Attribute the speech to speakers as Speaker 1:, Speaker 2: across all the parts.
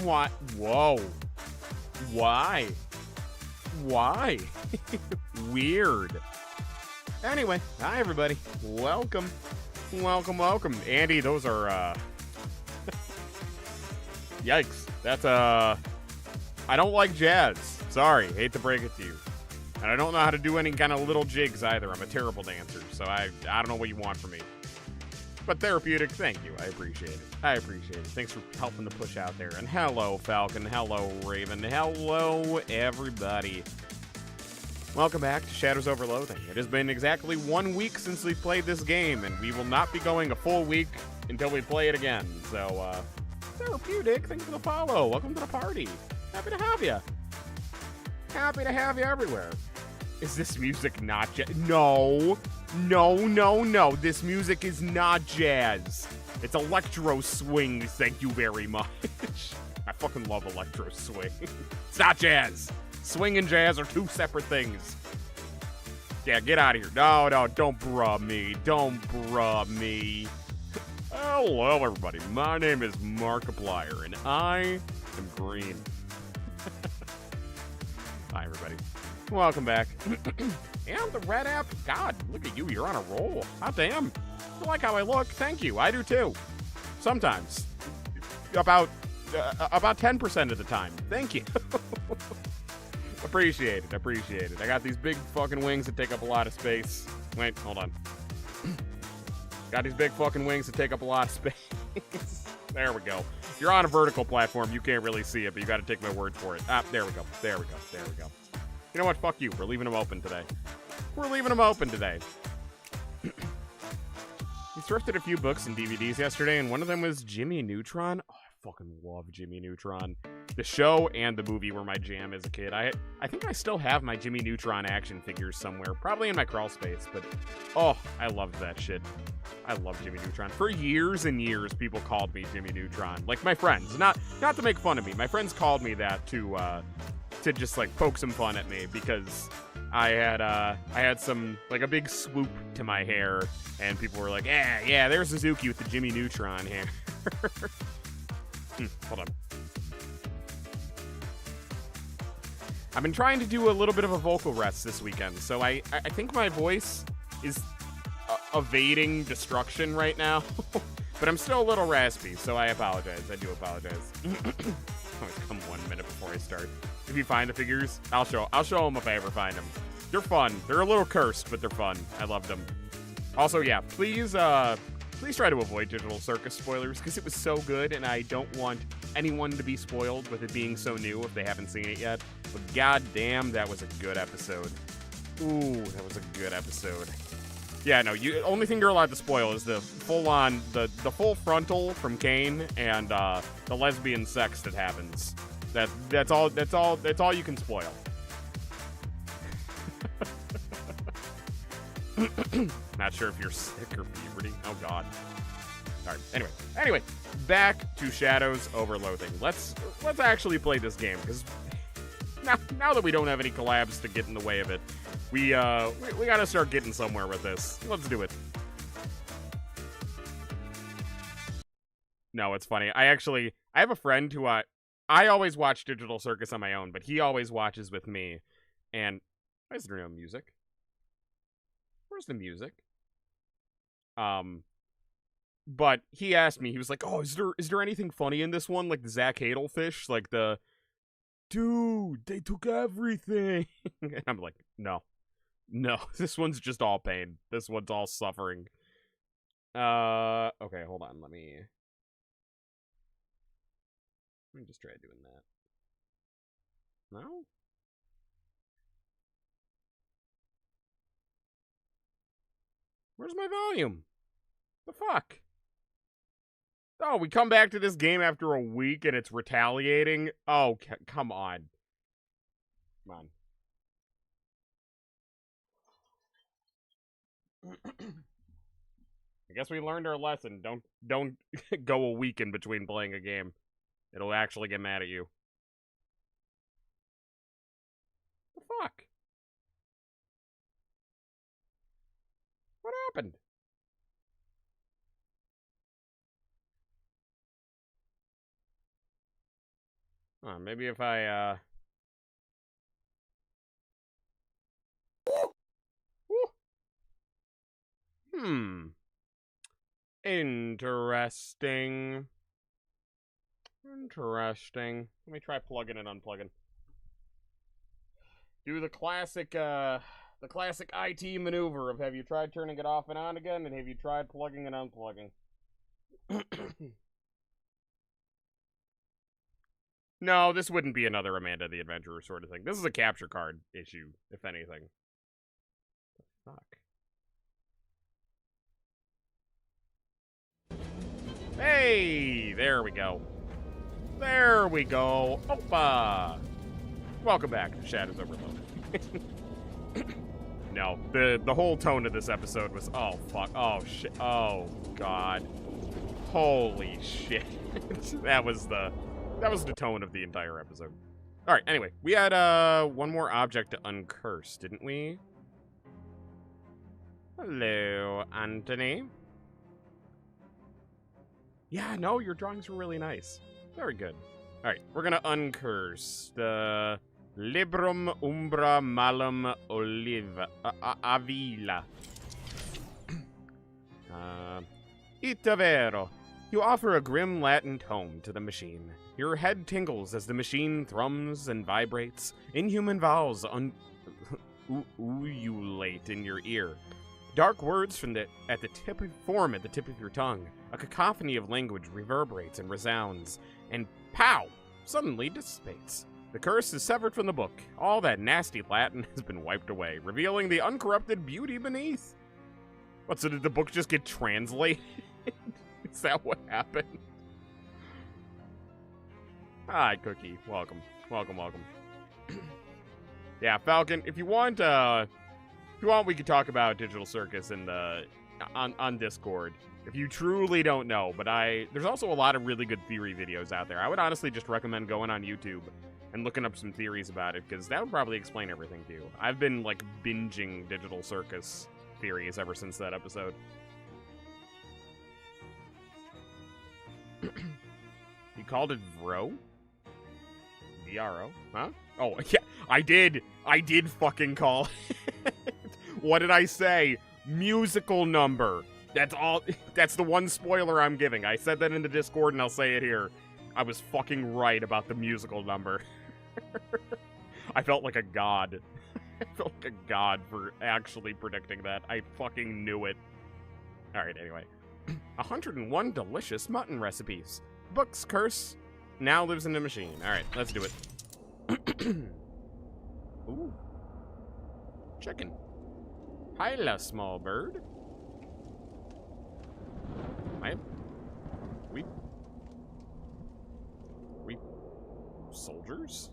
Speaker 1: What? Whoa. Why? Why? Weird. Anyway, hi everybody. Welcome. Welcome. Andy, those are, yikes. That's, I don't like jazz. Sorry, hate to break it to you. And I don't know how to do any kind of little jigs either. I'm a terrible dancer, so I don't know what you want from me. But therapeutic, thank you. I appreciate it. Thanks for helping to push out there. And hello, Falcon. Hello, Raven. Hello, everybody. Welcome back to Shadows Over Loathing. It has been exactly 1 week since we played this game, and we will not be going a full week until we play it again. So, therapeutic, thanks for the follow. Welcome to the party. Happy to have you. Happy to have you everywhere. Is this music not jazz? No. This music is not jazz. It's electro swing, thank you very much. I fucking love electro swing. It's not jazz. Swing and jazz are two separate things. Yeah, get out of here. No, don't bruh me. Hello, everybody. My name is Markiplier, and I am green. Hi, everybody. Welcome back. And the red app, God, look at you, you're on a roll. Hot damn. You like how I look? Thank you, I do too. Sometimes. About 10% of the time. Thank you. Appreciate it. I got these big fucking wings that take up a lot of space. Wait, hold on. Got these big fucking wings that take up a lot of space. There we go. You're on a vertical platform, you can't really see it, but you gotta take my word for it. Ah, there we go. You know what? Fuck you. We're leaving them open today. We thrifted a few books and DVDs yesterday, and one of them was Jimmy Neutron. Oh, I fucking love Jimmy Neutron. The show and the movie were my jam as a kid. I think I still have my Jimmy Neutron action figures somewhere, probably in my crawl space, but oh, I loved that shit. I love Jimmy Neutron. For years and years, people called me Jimmy Neutron. Like, my friends. Not to make fun of me. My friends called me that to just, like, poke some fun at me, because I had some, like, a big swoop to my hair, and people were like, yeah, there's Suzuki with the Jimmy Neutron hair. Hold on. I've been trying to do a little bit of a vocal rest this weekend, so I think my voice is evading destruction right now, but I'm still a little raspy, so I apologize. I do apologize. Always come 1 minute before I start. If you find the figures, I'll show them if I ever find them. They're fun. They're a little cursed, but they're fun. I love them. Also, yeah, please try to avoid Digital Circus spoilers, because it was so good, and I don't want anyone to be spoiled with it being so new if they haven't seen it yet. But goddamn, that was a good episode. Ooh, that was a good episode. Yeah, no, only thing you're allowed to spoil is the full-on, the full frontal from Kane and the lesbian sex that happens. That's all you can spoil. Not sure if you're sick or puberty. Oh god. Alright, anyway, back to Shadows Over Loathing. Let's actually play this game, because now that we don't have any collabs to get in the way of it, we gotta start getting somewhere with this. Let's do it. No, it's funny. I have a friend who I always watch Digital Circus on my own, but he always watches with me. And why is there no music? Where's the music? But he asked me, he was like, "Oh, is there anything funny in this one? Like the Zach Hadelfish? Like the dude, they took everything." And I'm like, no, this one's just all pain. This one's all suffering. Okay, hold on. Let me just try doing that. No? Where's my volume? The fuck? Oh, we come back to this game after a week and it's retaliating? Oh, come on. Come on. I guess we learned our lesson. Don't go a week in between playing a game. It'll actually get mad at you. The fuck? What happened? Maybe if I, Interesting. Interesting. Let me try plugging and unplugging. Do the classic IT maneuver of have you tried turning it off and on again, and have you tried plugging and unplugging? No, this wouldn't be another Amanda the Adventurer sort of thing. This is a capture card issue, if anything. Fuck. Hey, there we go. There we go. Opa! Welcome back to Shadows Overload. No, the whole tone of this episode was, oh, fuck. Oh, shit. Oh, God. Holy shit. That was the tone of the entire episode. Alright, anyway. We had, one more object to uncurse, didn't we? Hello, Anthony. Yeah, no, your drawings were really nice. Very good. Alright, we're gonna uncurse the Librum Umbra Malum Oliva Avila. Ita vero. You offer a grim Latin tone to the machine. Your head tingles as the machine thrums and vibrates. Inhuman vowels ululate in your ear. Dark words form at the tip of your tongue. A cacophony of language reverberates and resounds, and pow! Suddenly dissipates. The curse is severed from the book. All that nasty Latin has been wiped away, revealing the uncorrupted beauty beneath. What, so did the book just get translated? Is that what happened? Hi, Cookie. Welcome. Welcome, welcome. Yeah, Falcon, if you want, we could talk about Digital Circus in the on Discord. If you truly don't know, but there's also a lot of really good theory videos out there. I would honestly just recommend going on YouTube and looking up some theories about it, because that would probably explain everything to you. I've been, like, binging Digital Circus theories ever since that episode. You called it Vro? V-R-O? Huh? Oh, yeah, I did fucking call it. What did I say? Musical number. That's all. That's the one spoiler I'm giving. I said that in the Discord, and I'll say it here. I was fucking right about the musical number. I felt like a god. I felt like a god for actually predicting that. I fucking knew it. Alright, anyway. 101 delicious mutton recipes. Book's curse now lives in the machine. Alright, let's do it. Ooh. Chicken. Hyla, small bird. We soldiers?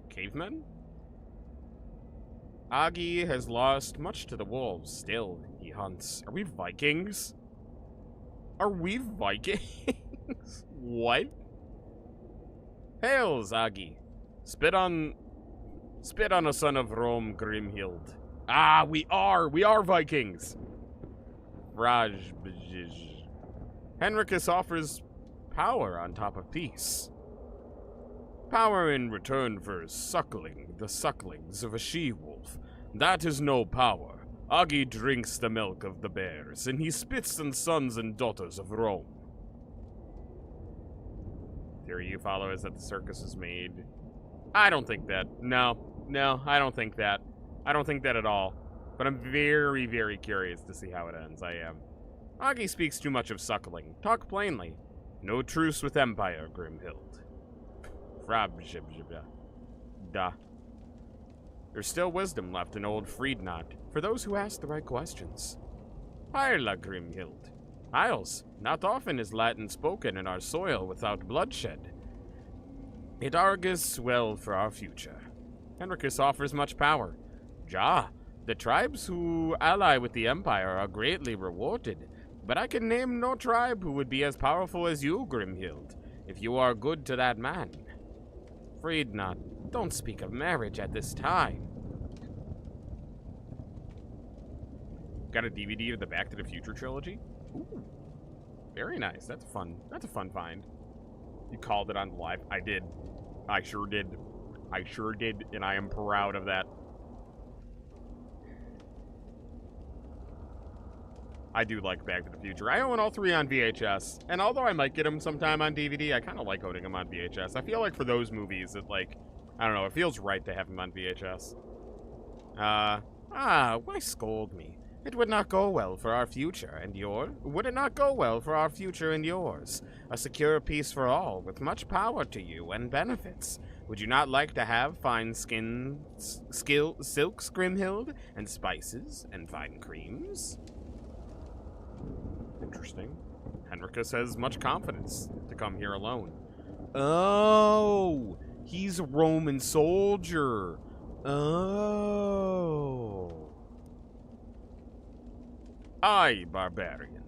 Speaker 1: Cavemen? Agi has lost much to the wolves. Still, he hunts. Are we Vikings? Are we Vikings? What? Hails, Agi. Spit on a son of Rome, Grimhild. Ah, we are Vikings. Raj. Henricus offers power on top of peace. Power in return for suckling the sucklings of a she-wolf. That is no power. Agi drinks the milk of the bears, and he spits on sons and daughters of Rome. Theory you follow is that the circus is made. I don't think that. No, I don't think that. I don't think that at all. But I'm very, very curious to see how it ends. I am. Agi speaks too much of suckling. Talk plainly. No truce with Empire, Grimhild. Da. There's still wisdom left in old Friednot, for those who ask the right questions. Hyla, Grimhild. Isles, not often is Latin spoken in our soil without bloodshed. It argues well for our future. Henricus offers much power. Ja, the tribes who ally with the Empire are greatly rewarded, but I can name no tribe who would be as powerful as you, Grimhild, if you are good to that man. Friednot, don't speak of marriage at this time. Got a DVD of the Back to the Future trilogy? Ooh, very nice. That's fun. That's a fun find. You called it on the live. I did. I sure did. I sure did, and I am proud of that. I do like Back to the Future. I own all 3 on VHS, and although I might get them sometime on DVD, I kind of like owning them on VHS. I feel like for those movies, it like, I don't know, it feels right to have them on VHS. Why scold me? It would not go well for our future and would it not go well for our future and yours? A secure peace for all, with much power to you and benefits. Would you not like to have fine silks, Grimhild, and spices, and fine creams? Interesting. Henricus has much confidence to come here alone. Oh, he's a Roman soldier. Oh. I, barbarian.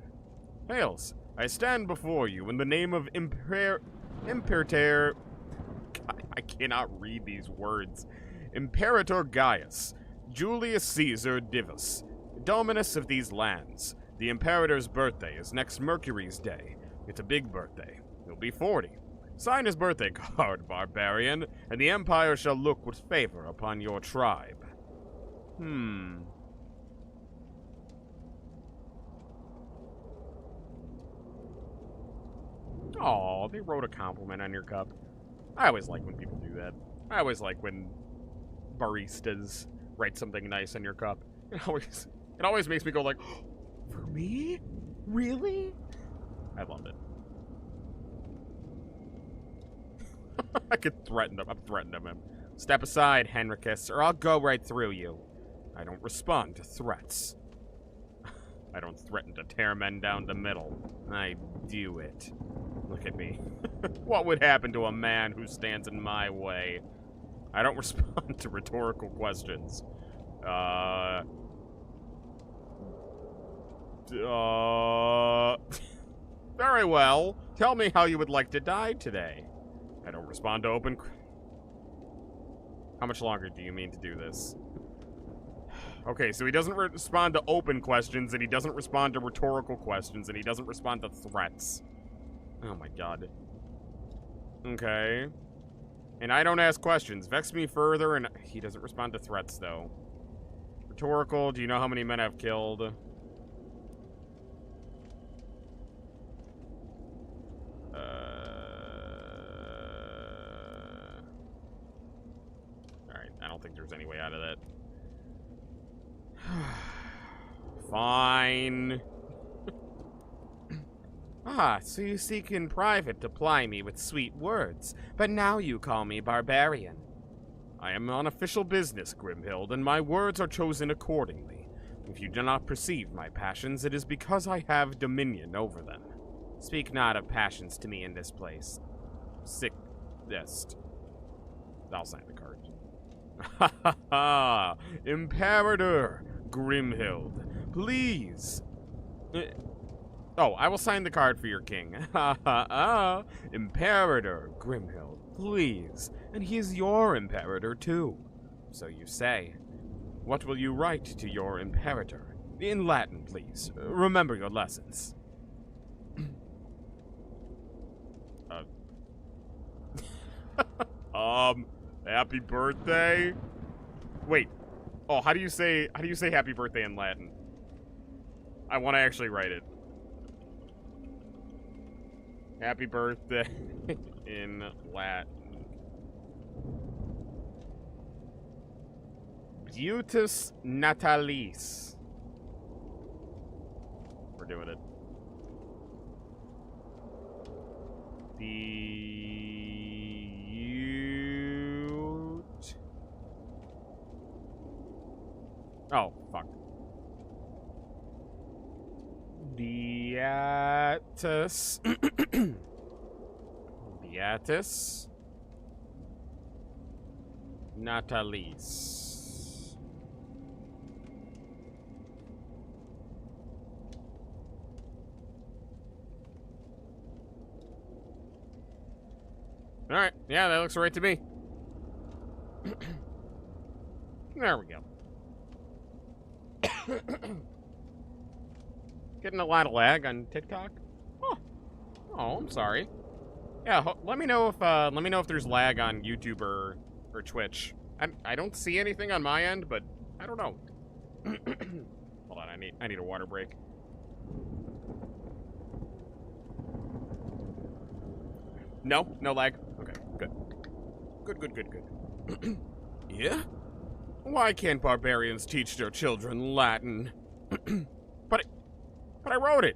Speaker 1: Hails, I stand before you in the name of Imperator... I cannot read these words. Imperator Gaius, Julius Caesar Divus, Dominus of these lands. The Imperator's birthday is next Mercury's Day. It's a big birthday. He'll be 40. Sign his birthday card, barbarian, and the Empire shall look with favor upon your tribe. Aw, they wrote a compliment on your cup. I always like when people do that. I always like when baristas write something nice on your cup. It always makes me go like, oh, for me? Really? I love it. I could threaten them. I'm threatening him. Step aside, Henricus, or I'll go right through you. I don't respond to threats. I don't threaten to tear men down the middle. I do it. Look at me. What would happen to a man who stands in my way? I don't respond to rhetorical questions. Very well. Tell me how you would like to die today. I don't respond to open... How much longer do you mean to do this? Okay, so he doesn't respond to open questions, and he doesn't respond to rhetorical questions, and he doesn't respond to threats. Oh my god. Okay. And I don't ask questions. Vex me further, and he doesn't respond to threats, though. Rhetorical, do you know how many men I've killed? Alright, I don't think there's any way out of that. Fine. So you seek in private to ply me with sweet words, but now you call me barbarian. I am on official business, Grimhild, and my words are chosen accordingly. If you do not perceive my passions, it is because I have dominion over them. Speak not of passions to me in this place. Sickest. I'll sign the card. Ha ha ha! Imperator Grimhild, please. Oh, I will sign the card for your king. Ha ha ha! Imperator Grimhild, please. And he is your imperator, too. So you say. What will you write to your imperator? In Latin, please. Remember your lessons. Happy birthday? Wait. Oh, how do you say happy birthday in Latin? I want to actually write it. Happy birthday in Latin. Beatus Natalis. We're doing it. Oh, fuck. Beatus. Beatus Natalis. Alright, yeah, that looks right to me. There we go. Getting a lot of lag on TikTok? Oh, I'm sorry. Yeah, let me know if there's lag on YouTube or Twitch. I don't see anything on my end, but I don't know. Hold on, I need a water break. No lag. Okay, good. Good. Yeah? Why can't barbarians teach their children Latin? but I wrote it.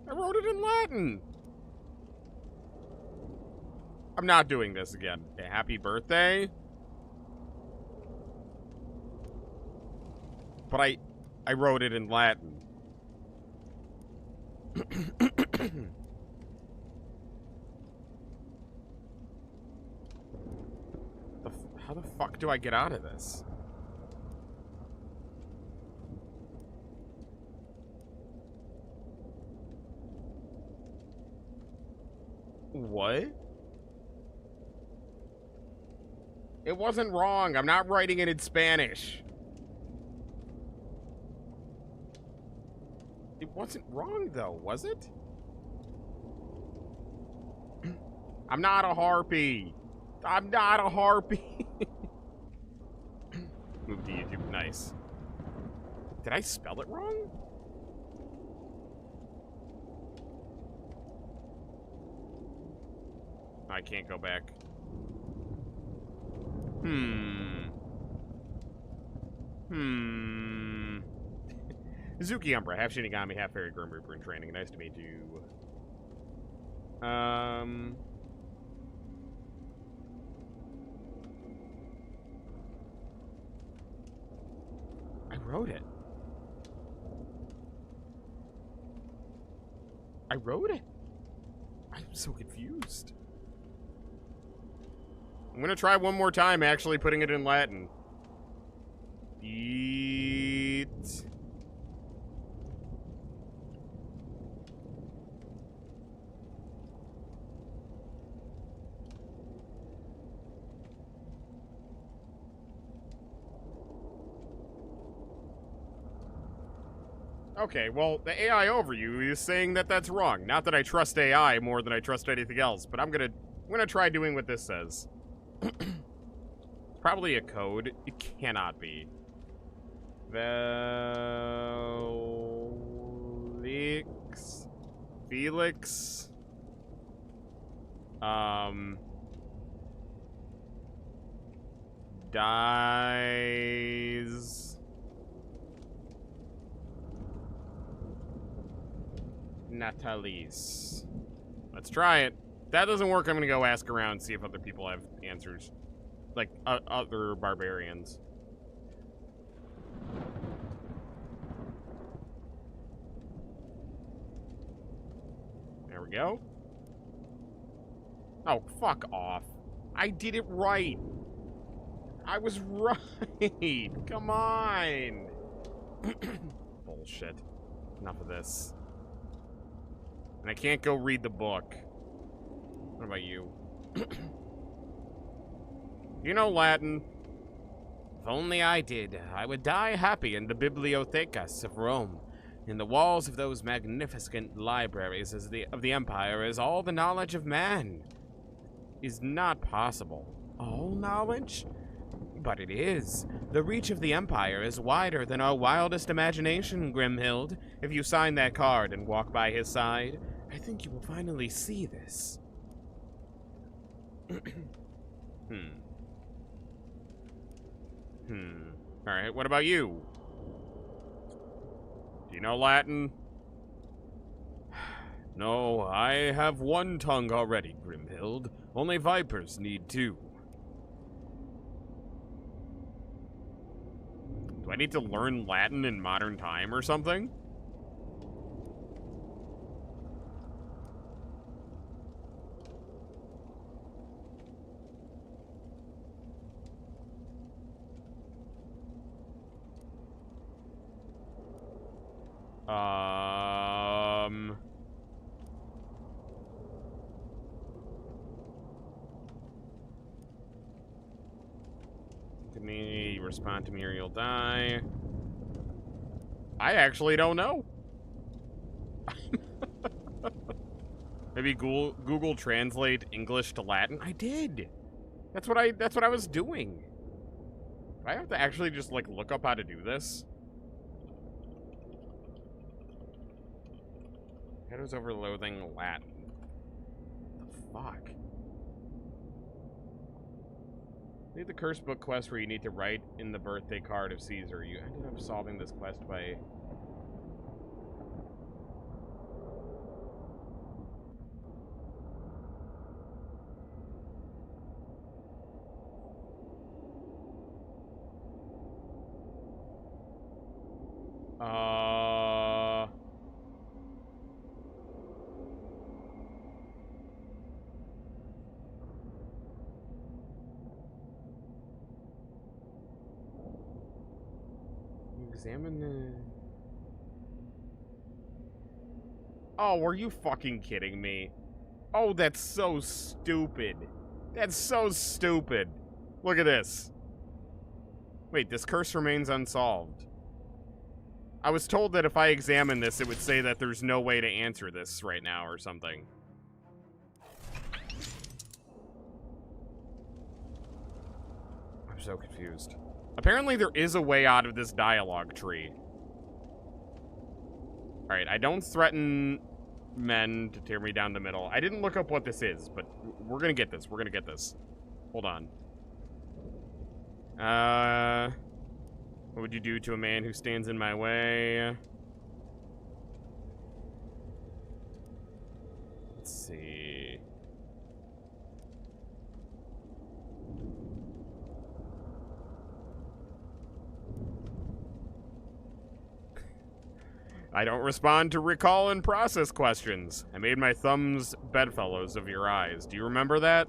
Speaker 1: I wrote it in Latin. I'm not doing this again. Happy birthday. But I wrote it in Latin. How the fuck do I get out of this? What? It wasn't wrong. I'm not writing it in Spanish. It wasn't wrong, though, was it? I'm not a harpy. I'm not a harpy. Move to YouTube. Nice. Did I spell it wrong? I can't go back. Zuki Umbra, half Shinigami, half Fairy Grim Reaper in training. Nice to meet you. I wrote it. I wrote it. I'm so confused. I'm gonna try one more time actually putting it in Latin. Eat. Okay, well, the AI overview is saying that that's wrong. Not that I trust AI more than I trust anything else, but I'm gonna try doing what this says. Probably a code. It cannot be. Felix. Dies. Natalis. Let's try it. If that doesn't work, I'm gonna go ask around and see if other people have answers. Like, other barbarians. There we go. Oh, fuck off. I did it right. I was right. Come on. Bullshit. Enough of this. And I can't go read the book. What about you? You know Latin? If only I did, I would die happy in the bibliotecas of Rome. In the walls of those magnificent libraries of the Empire is all the knowledge of man. Is not possible. All knowledge? But it is. The reach of the Empire is wider than our wildest imagination, Grimhild. If you sign that card and walk by his side, I think you will finally see this. Alright, what about you? Do you know Latin? No, I have one tongue already, Grimhild. Only vipers need two. Do I need to learn Latin in modern time or something? Give me, respond to me or you'll die. I actually don't know. Maybe Google Translate English to Latin. I did. That's what I was doing. Do I have to actually just like look up how to do this? Shadows over Loathing Latin. What the fuck? Need the curse book quest where you need to write in the birthday card of Caesar. You ended up solving this quest by... Examine the... Oh, were you fucking kidding me? Oh, that's so stupid. That's so stupid. Look at this. Wait, this curse remains unsolved. I was told that if I examine this, it would say that there's no way to answer this right now or something. I'm so confused. Apparently there is a way out of this dialogue tree. Alright, I don't threaten men to tear me down the middle. I didn't look up what this is, but we're gonna get this. We're gonna get this. Hold on. What would you do to a man who stands in my way? Let's see. I don't respond to recall and process questions. I made my thumbs bedfellows of your eyes. Do you remember that?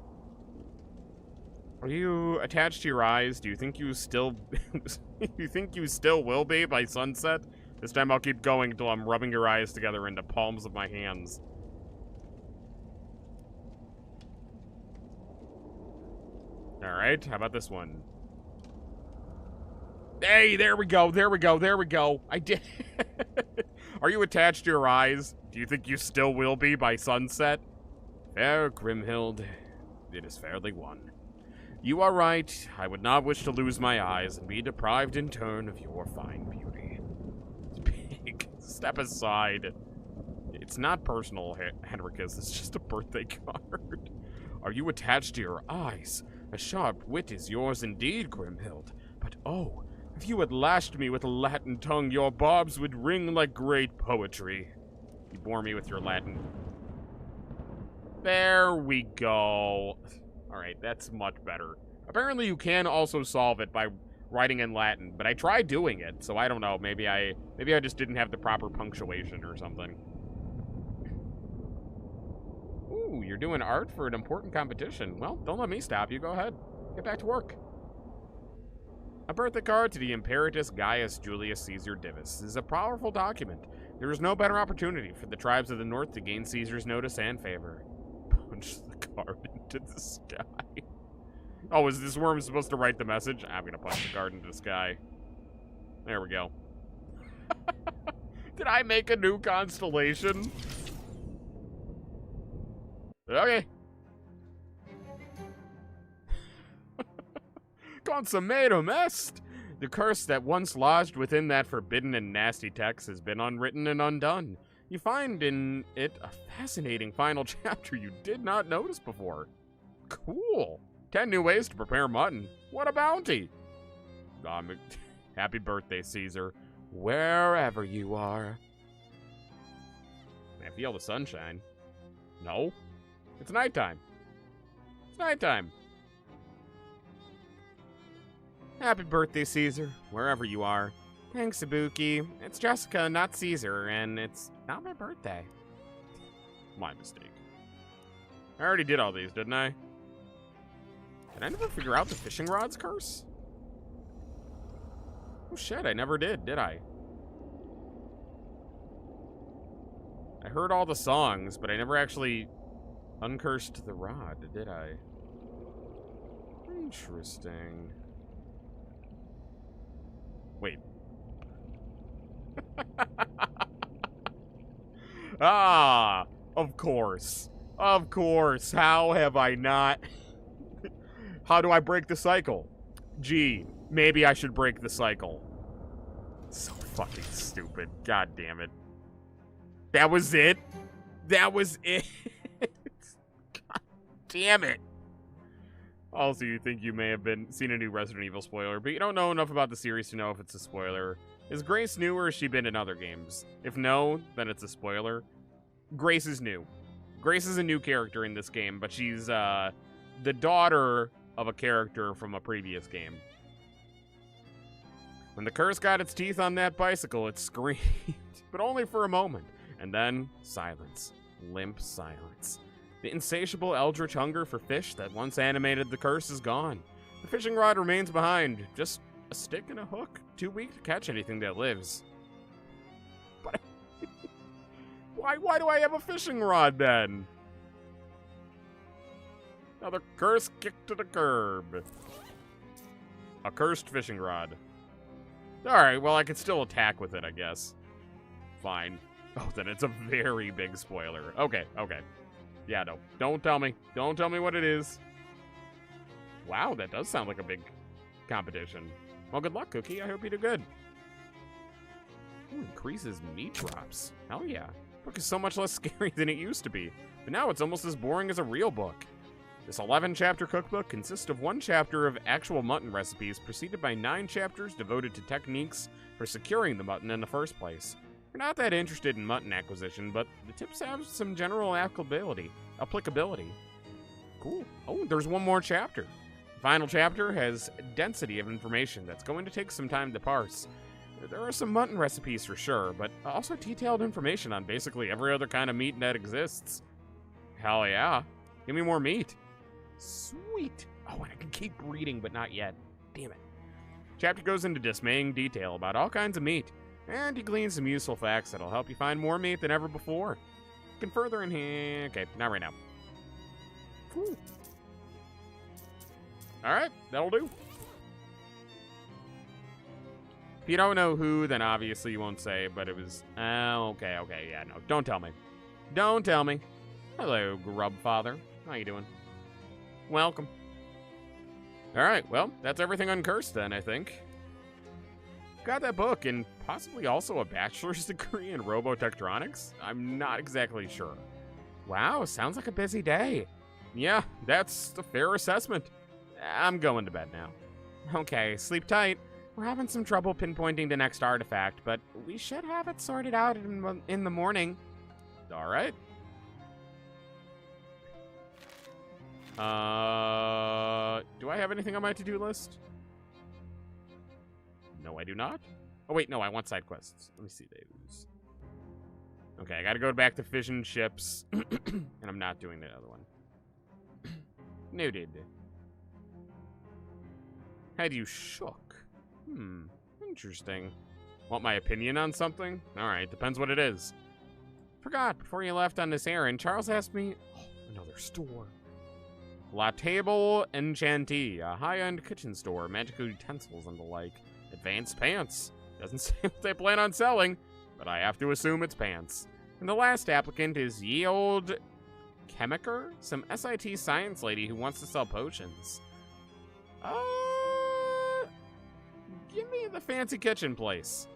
Speaker 1: Are you attached to your eyes? Do you think you still... you think you still will be by sunset? This time I'll keep going until I'm rubbing your eyes together into palms of my hands. Alright, how about this one? Hey, there we go, there we go, there we go. I did... Are you attached to your eyes? Do you think you still will be by sunset? Fair Grimhild, it is fairly won. You are right. I would not wish to lose my eyes and be deprived in turn of your fine beauty. Pig, step aside. It's not personal, Henricus. It's just a birthday card. Are you attached to your eyes? A sharp wit is yours indeed, Grimhild. But oh, if you had lashed me with a Latin tongue, your barbs would ring like great poetry. You bore me with your Latin. There we go. Alright, that's much better. Apparently you can also solve it by writing in Latin, but I tried doing it, so I don't know. Maybe I just didn't have the proper punctuation or something. Ooh, you're doing art for an important competition. Well, don't let me stop you. Go ahead. Get back to work. A birthday card to the Imperatus Gaius Julius Caesar Divis is a powerful document. There is no better opportunity for the tribes of the north to gain Caesar's notice and favor. Punch the card into the sky. Oh, is this worm supposed to write the message? I'm gonna punch the card into the sky. There we go. Did I make a new constellation? Okay. Consummatum est! The curse that once lodged within that forbidden and nasty text has been unwritten and undone. You find in it a fascinating final chapter you did not notice before. Cool. 10 new ways to prepare mutton. What a bounty. Happy birthday, Caesar. Wherever you are. I feel the sunshine. No. It's nighttime. It's nighttime. Happy birthday, Caesar, wherever you are. Thanks, Ibuki. It's Jessica, not Caesar, and it's not my birthday. My mistake. I already did all these, didn't I? Did I never figure out the fishing rod's curse? Oh shit, I never did I? I heard all the songs, but I never actually uncursed the rod, did I? Interesting. Wait. Ah, of course. Of course. How have I not? How do I break the cycle? Gee, maybe I should break the cycle. So fucking stupid. God damn it. That was it? That was it? God damn it. Also, you think you may have seen a new Resident Evil spoiler, but you don't know enough about the series to know if it's a spoiler. Is Grace new or has she been in other games? If no, then it's a spoiler. Grace is new. Grace is a new character in this game, but she's the daughter of a character from a previous game. When the curse got its teeth on that bicycle, it screamed, but only for a moment. And then, silence. Limp silence. The insatiable eldritch hunger for fish that once animated the curse is gone. The fishing rod remains behind, just a stick and a hook, too weak to catch anything that lives. But why do I have a fishing rod then? Another curse kicked to the curb. A cursed fishing rod. Alright, well I could still attack with it, I guess. Fine. Oh, then it's a very big spoiler. Okay. Yeah, no. Don't tell me. Don't tell me what it is. Wow, that does sound like a big competition. Well, good luck, Cookie. I hope you do good. Ooh, increases meat drops. Hell yeah. Book is so much less scary than it used to be. But now it's almost as boring as a real book. This 11-chapter cookbook consists of 1 chapter of actual mutton recipes, preceded by 9 chapters devoted to techniques for securing the mutton in the first place. We're not that interested in mutton acquisition, but the tips have some general applicability. Cool. Oh, there's 1 more chapter. The final chapter has density of information that's going to take some time to parse. There are some mutton recipes for sure, but also detailed information on basically every other kind of meat that exists. Hell yeah. Give me more meat. Sweet. Oh, and I can keep reading, but not yet. Damn it. Chapter goes into dismaying detail about all kinds of meat, and he gleans some useful facts that'll help you find more meat than ever before. You can further enhance... Okay, not right now. Cool. Alright, that'll do. If you don't know who, then obviously you won't say, but it was... okay, yeah, no. Don't tell me. Don't tell me. Hello, Grubfather. How you doing? Welcome. Alright, well, that's everything uncursed then, I think. Got that book, and possibly also a bachelor's degree in Robotectronics? I'm not exactly sure. Wow, sounds like a busy day. Yeah, that's a fair assessment. I'm going to bed now. Okay, sleep tight. We're having some trouble pinpointing the next artifact, but we should have it sorted out in the morning. Alright. Do I have anything on my to-do list? No, I do not. Oh, wait, no, I want side quests. Let me see those. Okay, I gotta go back to Fish and Chips, and I'm not doing that other one. Noted. Had you shook? Interesting. Want my opinion on something? Alright, depends what it is. Forgot, before you left on this errand, Charles asked me... Oh, another store. La Table Enchantée, a high-end kitchen store, magical utensils and the like. Advanced pants. Doesn't say what they plan on selling, but I have to assume it's pants. And the last applicant is ye old Chemiker, some SIT science lady who wants to sell potions. Give me the fancy kitchen place.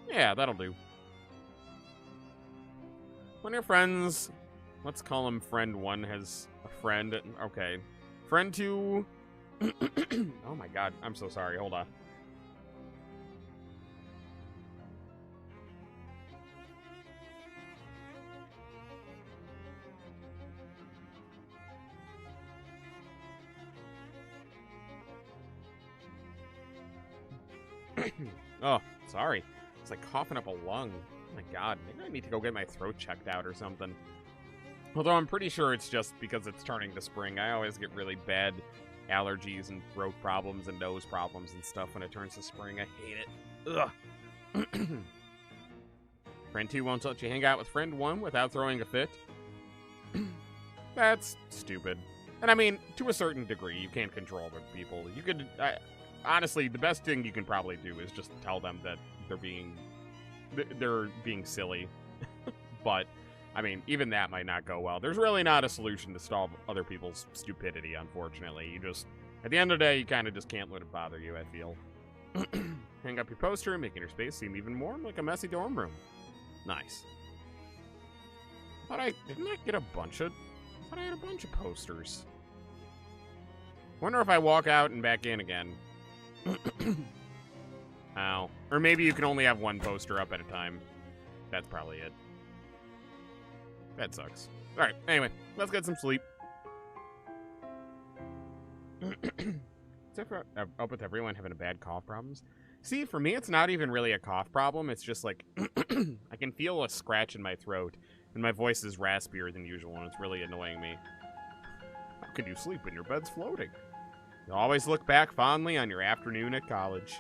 Speaker 1: Yeah, that'll do. When your friends, let's call him friend 1, has a friend. Okay. Friend 2. Oh my god, I'm so sorry. Hold on. Oh, sorry. It's like coughing up a lung. Oh my god, maybe I need to go get my throat checked out or something. Although I'm pretty sure it's just because it's turning to spring. I always get really bad allergies and throat problems and nose problems and stuff when it turns to spring. I hate it. Ugh. Friend 2 won't let you hang out with friend 1 without throwing a fit. That's stupid. And I mean, to a certain degree, you can't control other people. You could... honestly, the best thing you can probably do is just tell them that they're being silly. But I mean, even that might not go well. There's really not a solution to solve other people's stupidity, unfortunately. You just, at the end of the day, you kind of just can't let it bother you, I feel. Hang up your poster, making your space seem even more like a messy dorm room. Nice. Didn't I get a bunch of, I thought I had a bunch of posters. Wonder if I walk out and back in again. Ow. Or maybe you can only have one poster up at a time. That's probably it. That sucks. Alright, anyway, let's get some sleep. Except for up with everyone having a bad cough problems. See, for me, it's not even really a cough problem. It's just like, I can feel a scratch in my throat, and my voice is raspier than usual, and it's really annoying me. How can you sleep when your bed's floating? You always look back fondly on your afternoon at college.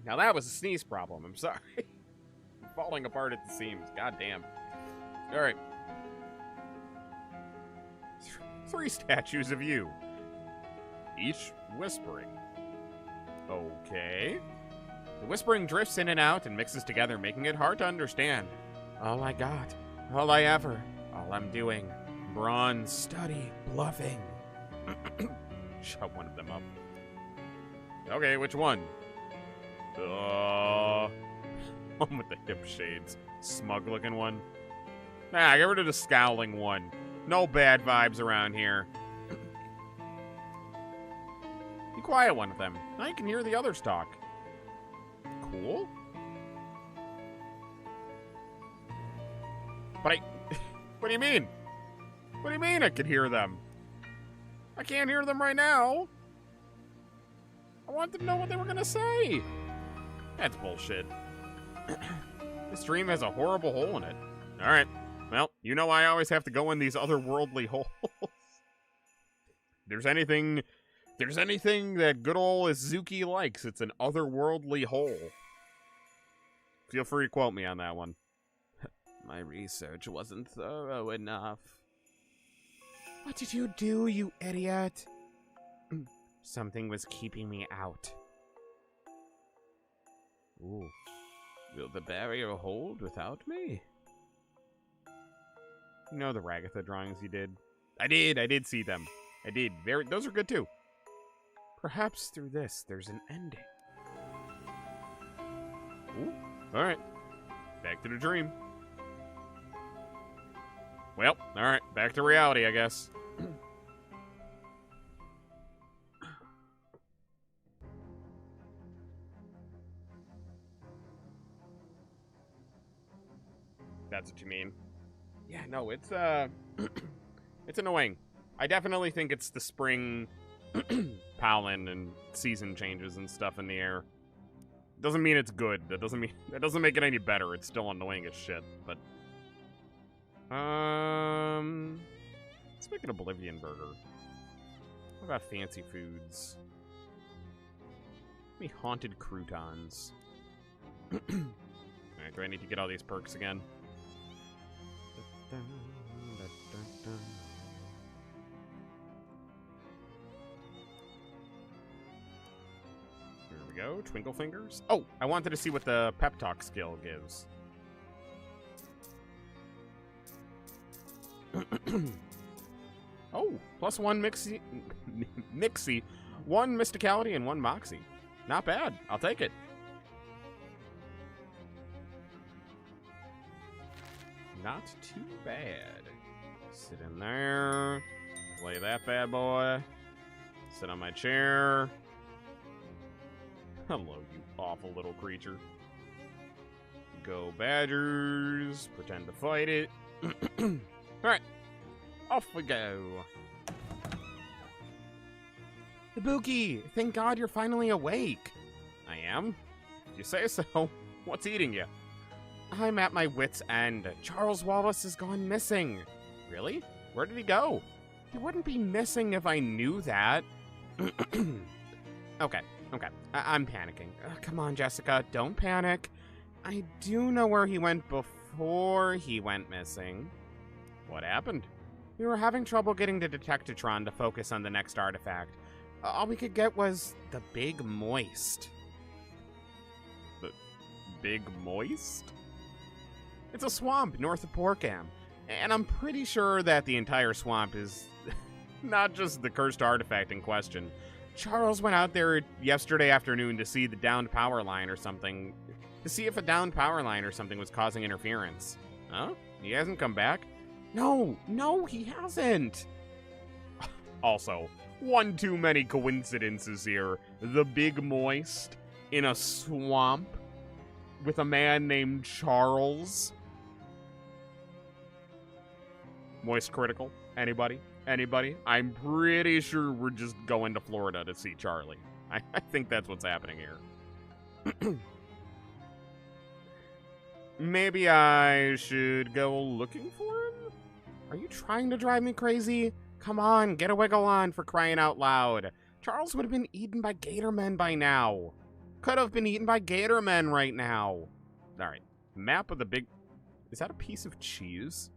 Speaker 1: Now that was a sneeze problem. I'm sorry. I'm falling apart at the seams. God damn. All right. 3 statues of you. Each whispering. Okay. The whispering drifts in and out and mixes together, making it hard to understand. All I got. All I ever. All I'm doing. Bronze study bluffing. Shut one of them up. Okay, which one? One with the hip shades. Smug-looking one. Nah, get rid of the scowling one. No bad vibes around here. Be quiet, one of them. Now you can hear the others talk. Cool. But what do you mean? What do you mean I could hear them? I can't hear them right now. I want to know what they were gonna say. That's bullshit. This dream has a horrible hole in it. Alright. Well, you know I always have to go in these otherworldly holes. There's anything that good old Izuki likes, it's an otherworldly hole. Feel free to quote me on that one. My research wasn't thorough enough. What did you do, you idiot? Something was keeping me out. Ooh. Will the barrier hold without me? You know the Ragatha drawings you did? I did see them. I did. Those are good too. Perhaps through this, there's an ending. Ooh. Alright. Back to the dream. Well, alright. Back to reality, I guess. That's what you mean. Yeah, no, it's it's annoying. I definitely think it's the spring pollen and season changes and stuff in the air. Doesn't mean it's good. That doesn't make it any better. It's still annoying as shit, but let's make an Oblivion burger. What about fancy foods? Maybe haunted croutons. Alright, do I need to get all these perks again? Here we go, Twinkle Fingers. Oh, I wanted to see what the Pep Talk skill gives. Oh, +1 Mixie, 1 Mysticality, and 1 Moxie. Not bad. I'll take it. Not too bad. Sit in there. Play that bad boy. Sit on my chair. Hello, you awful little creature. Go Badgers. Pretend to fight it. Alright. Off we go. Ibuki, thank God you're finally awake. I am? If you say so. What's eating you? I'm at my wit's end. Charles Wallace has gone missing. Really? Where did he go? He wouldn't be missing if I knew that. Okay. I'm panicking. Come on, Jessica, don't panic. I do know where he went before he went missing. What happened? We were having trouble getting the Detectatron to focus on the next artifact. All we could get was the Big Moist. The Big Moist? It's a swamp north of Porkham, and I'm pretty sure that the entire swamp is not just the cursed artifact in question. Charles went out there yesterday afternoon to see the downed power line or something. To see if a downed power line or something was causing interference. Huh? He hasn't come back? No, he hasn't. Also, one too many coincidences here. The Big Moist in a swamp with a man named Charles. Moist critical? Anybody? I'm pretty sure we're just going to Florida to see Charlie. I think that's what's happening here. Maybe I should go looking for him? Are you trying to drive me crazy? Come on, get a wiggle on, for crying out loud. Charles would have been eaten by gator men by now. Could have been eaten by gator men right now. Alright, map of the big... Is that a piece of cheese?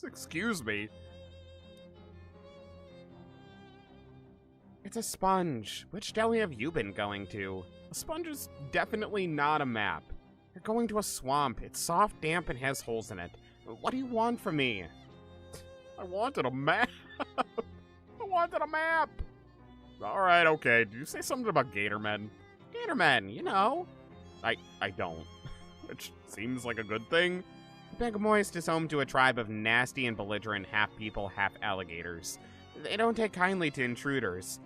Speaker 1: Excuse me. It's a sponge. Which deli have you been going to? A sponge is definitely not a map. You're going to a swamp. It's soft, damp, and has holes in it. What do you want from me? I wanted a map. I wanted a map. Alright, okay. Did you say something about gator men? Gator men, you know. I don't. Which seems like a good thing. Big Moist is home to a tribe of nasty and belligerent half-people, half-alligators. They don't take kindly to intruders.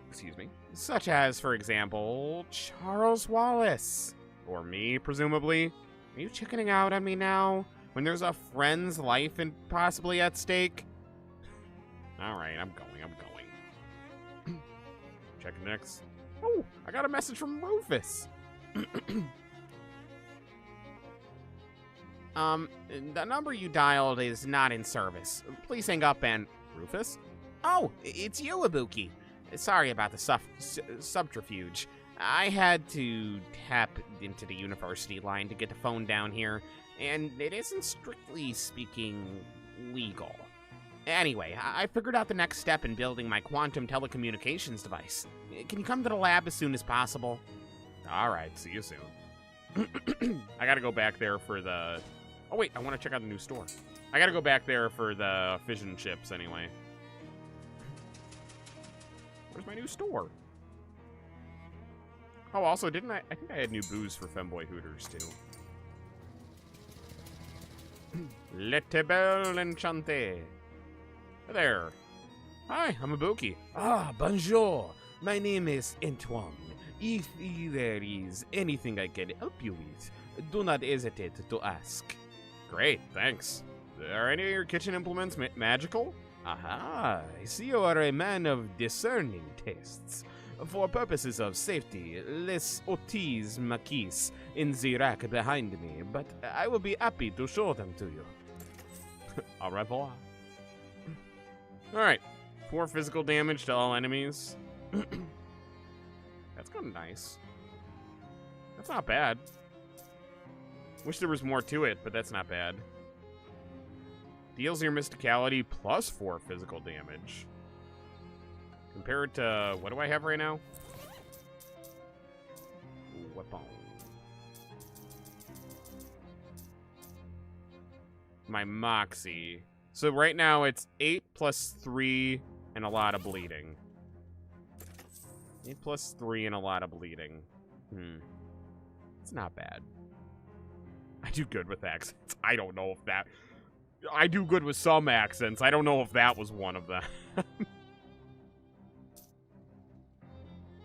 Speaker 1: Excuse me. Such as, for example, Charles Wallace. Or me, presumably. Are you chickening out on me now? When there's a friend's life and possibly at stake? Alright, I'm going. Checking next. Oh, I got a message from Rufus. The number you dialed is not in service. Please hang up and... Rufus? Oh, it's you, Ibuki. Sorry about the subterfuge. I had to tap into the university line to get the phone down here, and it isn't strictly speaking legal. Anyway, I figured out the next step in building my quantum telecommunications device. Can you come to the lab as soon as possible? Alright, see you soon. I gotta go back there for the... Oh wait, I want to check out the new store. I gotta go back there for the fission chips anyway. Where's my new store? Oh, also, didn't I think I had new booze for Femboy Hooters, too. Lete belle enchante. Hey there. Hi, I'm Ibuki.
Speaker 2: Ah, bonjour. My name is Antoine. If there is anything I can help you with, do not hesitate to ask.
Speaker 1: Great, thanks. Are any of your kitchen implements magical?
Speaker 2: Aha, I see you are a man of discerning tastes. For purposes of safety, les outils maquis in the rack behind me, but I will be happy to show them to you.
Speaker 1: Au revoir. Alright, 4 physical damage to all enemies. That's kind of nice. That's not bad. Wish there was more to it, but that's not bad. Deals your mysticality plus 4 physical damage. Compared to, what do I have right now? Ooh, weapon. My Moxie. So right now it's 8 plus 3 and a lot of bleeding. 8 plus 3 and a lot of bleeding. It's not bad. I do good with accents. I don't know if that... I do good with some accents. I don't know if that was one of them.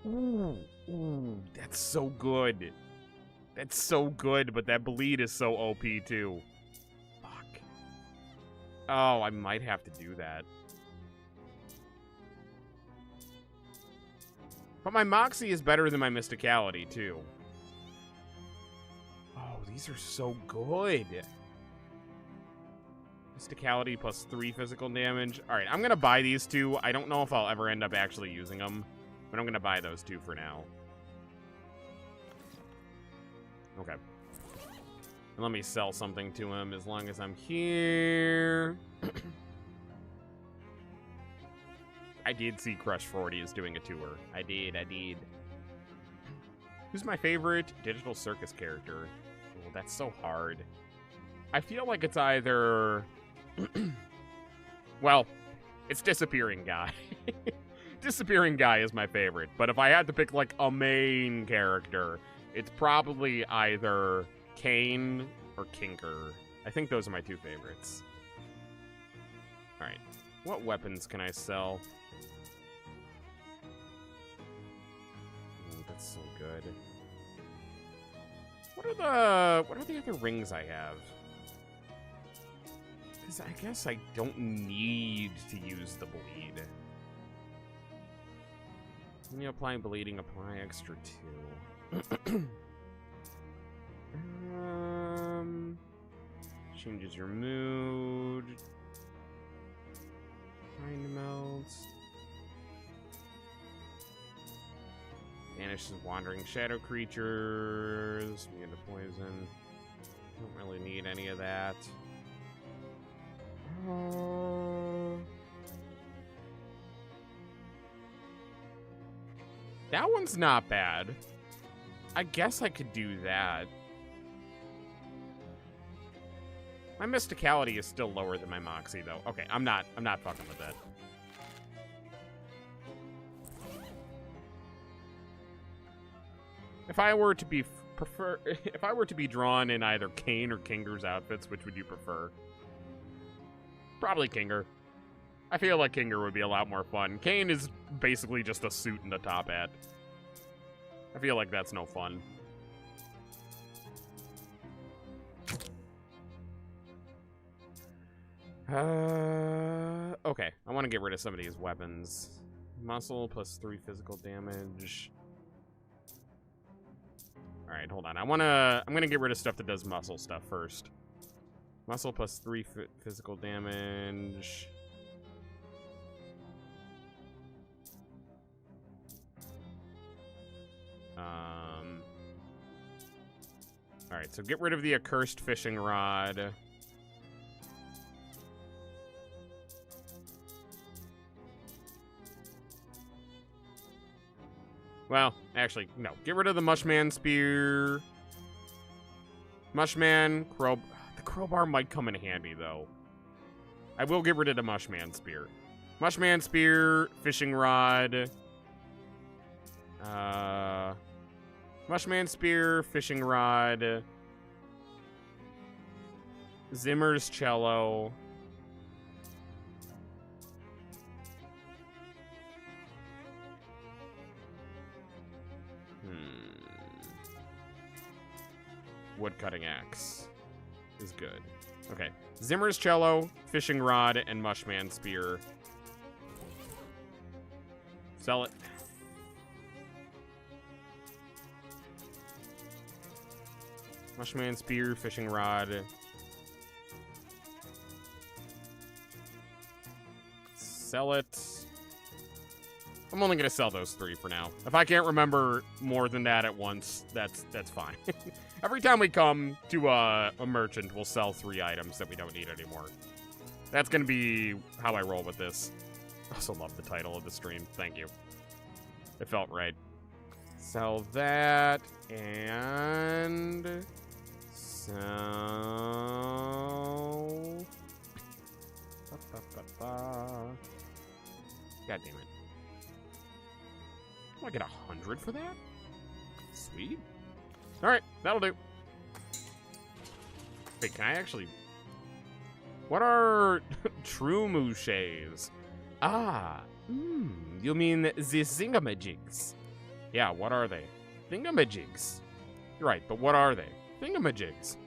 Speaker 1: Ooh, that's so good. That's so good, but that bleed is so OP too. Fuck. Oh, I might have to do that. But my Moxie is better than my Mysticality too. Oh, these are so good. Mysticality plus 3 physical damage. Alright, I'm gonna buy these two. I don't know if I'll ever end up actually using them. But I'm gonna buy those two for now. Okay. And let me sell something to him as long as I'm here. I did see Crush 40 is doing a tour. I did. Who's my favorite Digital Circus character? Oh, that's so hard. I feel like it's either... well, it's Disappearing Guy. Disappearing Guy is my favorite. But if I had to pick, like, a main character, it's probably either Kane or Kinker. I think those are my two favorites. Alright. What weapons can I sell? Ooh, that's so good. What are the other rings I have? Because I guess I don't need to use the bleed. When you apply bleeding, apply extra 2. Changes your mood. Mind melt. Banishes wandering shadow creatures. Immune to poison. Don't really need any of that. That one's not bad. I guess I could do that. My mysticality is still lower than my moxie, though. Okay, I'm not fucking with that. If I were to be drawn in either Kane or Kinger's outfits, which would you prefer? Probably Kinger. I feel like Kinger would be a lot more fun. Kane is basically just a suit and a top hat. I feel like that's no fun. Okay. I want to get rid of some of these weapons. Muscle plus 3 physical damage. Alright, hold on. I'm gonna get rid of stuff that does muscle stuff first. Muscle plus 3 physical damage. Alright, so get rid of the accursed fishing rod. Well, actually, no. Get rid of the Mushman Spear. Mushman, the crowbar might come in handy, though. I will get rid of the Mushman Spear. Mushman Spear, fishing rod. Mushman Spear, fishing rod. Zimmer's cello. Woodcutting axe is good. Okay. Zimmer's cello, fishing rod, and Mushman Spear. Sell it. Mushman Spear, fishing rod. Sell it. I'm only gonna sell those 3 for now. If I can't remember more than that at once, that's fine. Every time we come to a merchant, we'll sell 3 items that we don't need anymore. That's gonna be how I roll with this. I also love the title of the stream. Thank you. It felt right. Sell that, and sell... God damn it. Oh, I get 100 for that? Sweet. Alright, that'll do. Wait, can I actually... What are true mouches? Ah, you mean the thingamajigs. Yeah, what are they? Thingamajigs. You're right, but what are they? Thingamajigs.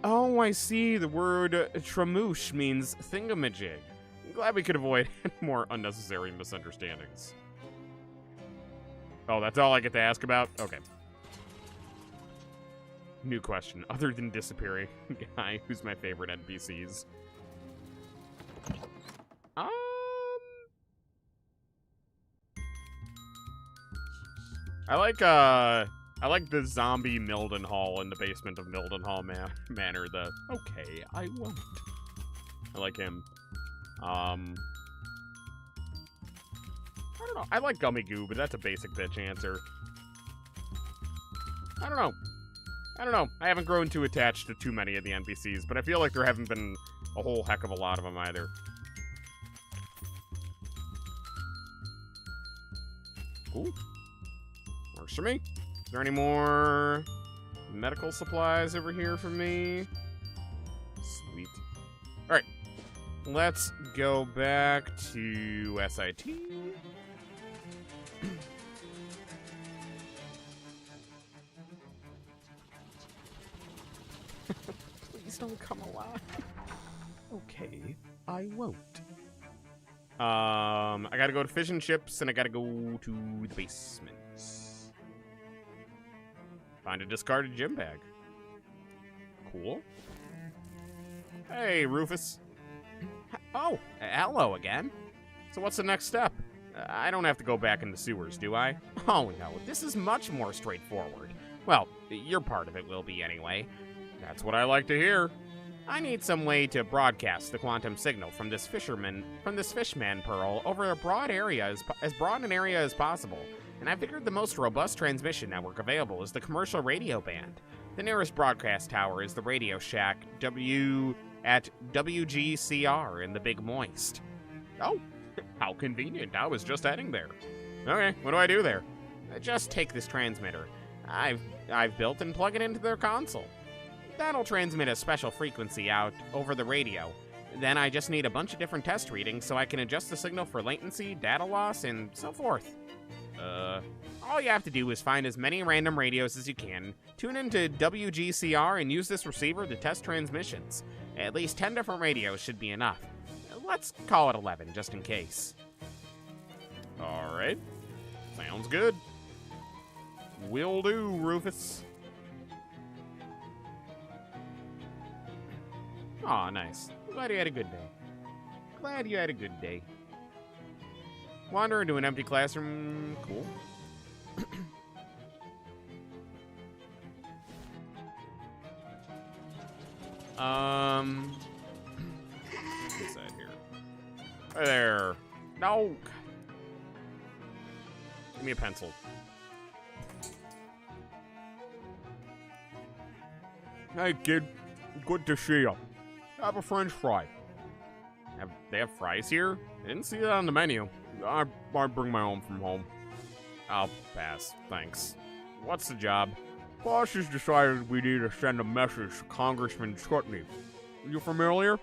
Speaker 1: Oh, I see. The word tramouche means thingamajig. I'm glad we could avoid any more unnecessary misunderstandings. Oh, that's all I get to ask about? Okay. New question. Other than Disappearing Guy, who's my favorite NPCs? I like the zombie Mildenhall in the basement of Mildenhall Manor. The okay, I won't. I like him. I don't know. I like Gummy Goo, but that's a basic bitch answer. I don't know. I haven't grown too attached to too many of the NPCs, but I feel like there haven't been a whole heck of a lot of them either. Cool. Works for me. Is there any more medical supplies over here for me? Sweet. All right. Let's go back to SIT. Please don't come alive. Okay, I won't. I gotta go to Fish and Chips, and I gotta go to the basement. Find a discarded gym bag. Cool. Hey, Rufus. Oh, hello again. So what's the next step? I don't have to go back in the sewers, do I? Oh no, this is much more straightforward. Well, your part of it will be anyway. That's what I like to hear. I need some way to broadcast the quantum signal from this fishman pearl over a broad area, as broad an area as possible. And I figured the most robust transmission network available is the commercial radio band. The nearest broadcast tower is the Radio Shack at WGCR in the Big Moist. Oh, how convenient. I was just heading there. Okay, what do I do there? Just take this transmitter I've built and plug it into their console. That'll transmit a special frequency out over the radio. Then I just need a bunch of different test readings so I can adjust the signal for latency, data loss, and so forth. All you have to do is find as many random radios as you can, tune into WGCR, and use this receiver to test transmissions. At least 10 different radios should be enough. Let's call it 11, just in case. Alright. Sounds good. Will do, Rufus. Aw, nice. Glad you had a good day. Wander into an empty classroom. Cool. What's that here? Hey there. No. Give me a pencil. Hey, kid. Good to see you. Have a French fry. They have fries here? I didn't see that on the menu. I bring my own from home. I'll pass, thanks. What's the job? Boss has decided we need to send a message to Congressman Chutney. You familiar?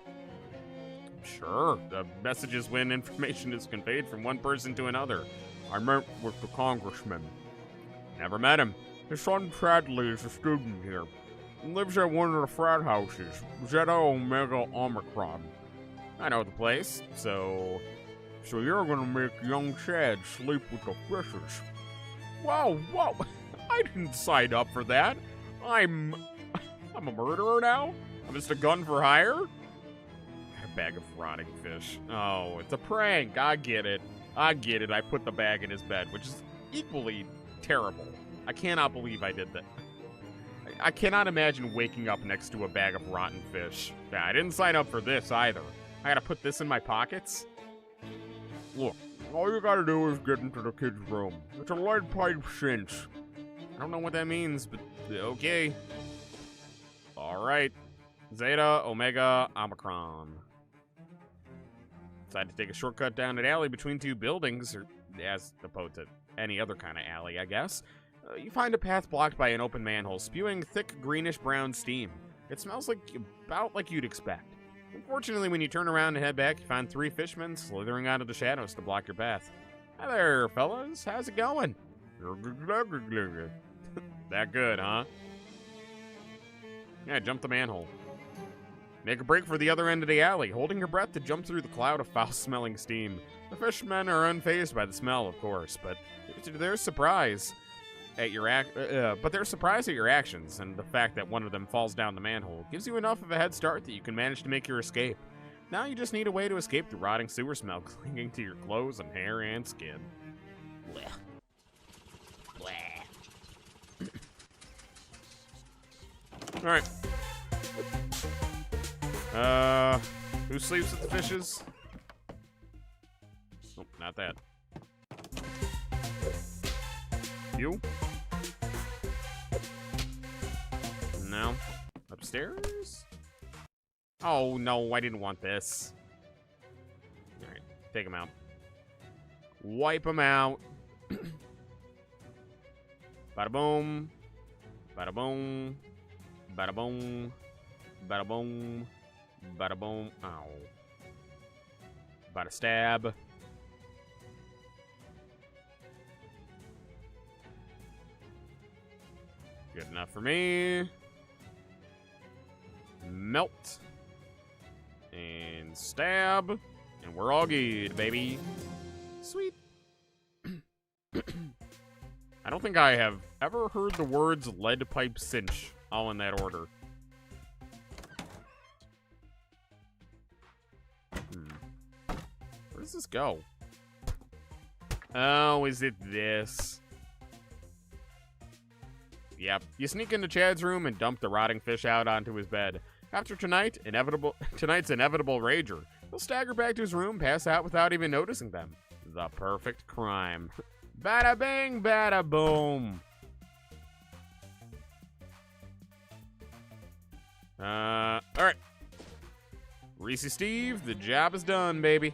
Speaker 1: Sure. The message is when information is conveyed from one person to another. I met with the congressman. Never met him. His son Bradley is a student here. He lives at one of the frat houses, Zeta Omega Omicron. I know the place, so you're gonna make young Chad sleep with the fishes. Whoa, I didn't sign up for that. I'm a murderer now? I'm just a gun for hire? A bag of rotting fish. Oh, it's a prank. I get it. I put the bag in his bed, which is equally terrible. I cannot believe I did that. I cannot imagine waking up next to a bag of rotten fish. Yeah, I didn't sign up for this either. I gotta put this in my pockets? Look, all you gotta do is get into the kid's room. It's a lead pipe cinch. I don't know what that means, but okay. Alright. Zeta, Omega, Omicron. Decided to take a shortcut down an alley between two buildings, or as opposed to any other kind of alley, I guess. You find a path blocked by an open manhole, spewing thick greenish-brown steam. It smells about like you'd expect. Unfortunately, when you turn around and head back, you find three fishmen slithering out of the shadows to block your path. Hi there, fellas. How's it going? That good, huh? Yeah, jump the manhole. Make a break for the other end of the alley, holding your breath to jump through the cloud of foul-smelling steam. The fishmen are unfazed by the smell, of course, but they're surprised at your actions, and the fact that one of them falls down the manhole gives you enough of a head start that you can manage to make your escape. Now you just need a way to escape the rotting sewer smell clinging to your clothes and hair and skin. Blech. Blech. Alright. Who sleeps with the fishes? Nope, not that. You? No. Upstairs? Oh, no, I didn't want this. Alright, take him out. Wipe him out. Bada boom. Bada boom. Bada boom. Bada boom. Bada boom. Ow. Bada stab. Good enough for me. Melt. And stab. And we're all good, baby. Sweet. I don't think I have ever heard the words lead pipe cinch all in that order. Where does this go? Oh, is it this? Yep. You sneak into Chad's room and dump the rotting fish out onto his bed. After tonight's inevitable rager, he'll stagger back to his room, pass out without even noticing them. The perfect crime. Bada bing, bada boom. Alright. Reese Steve, the job is done, baby.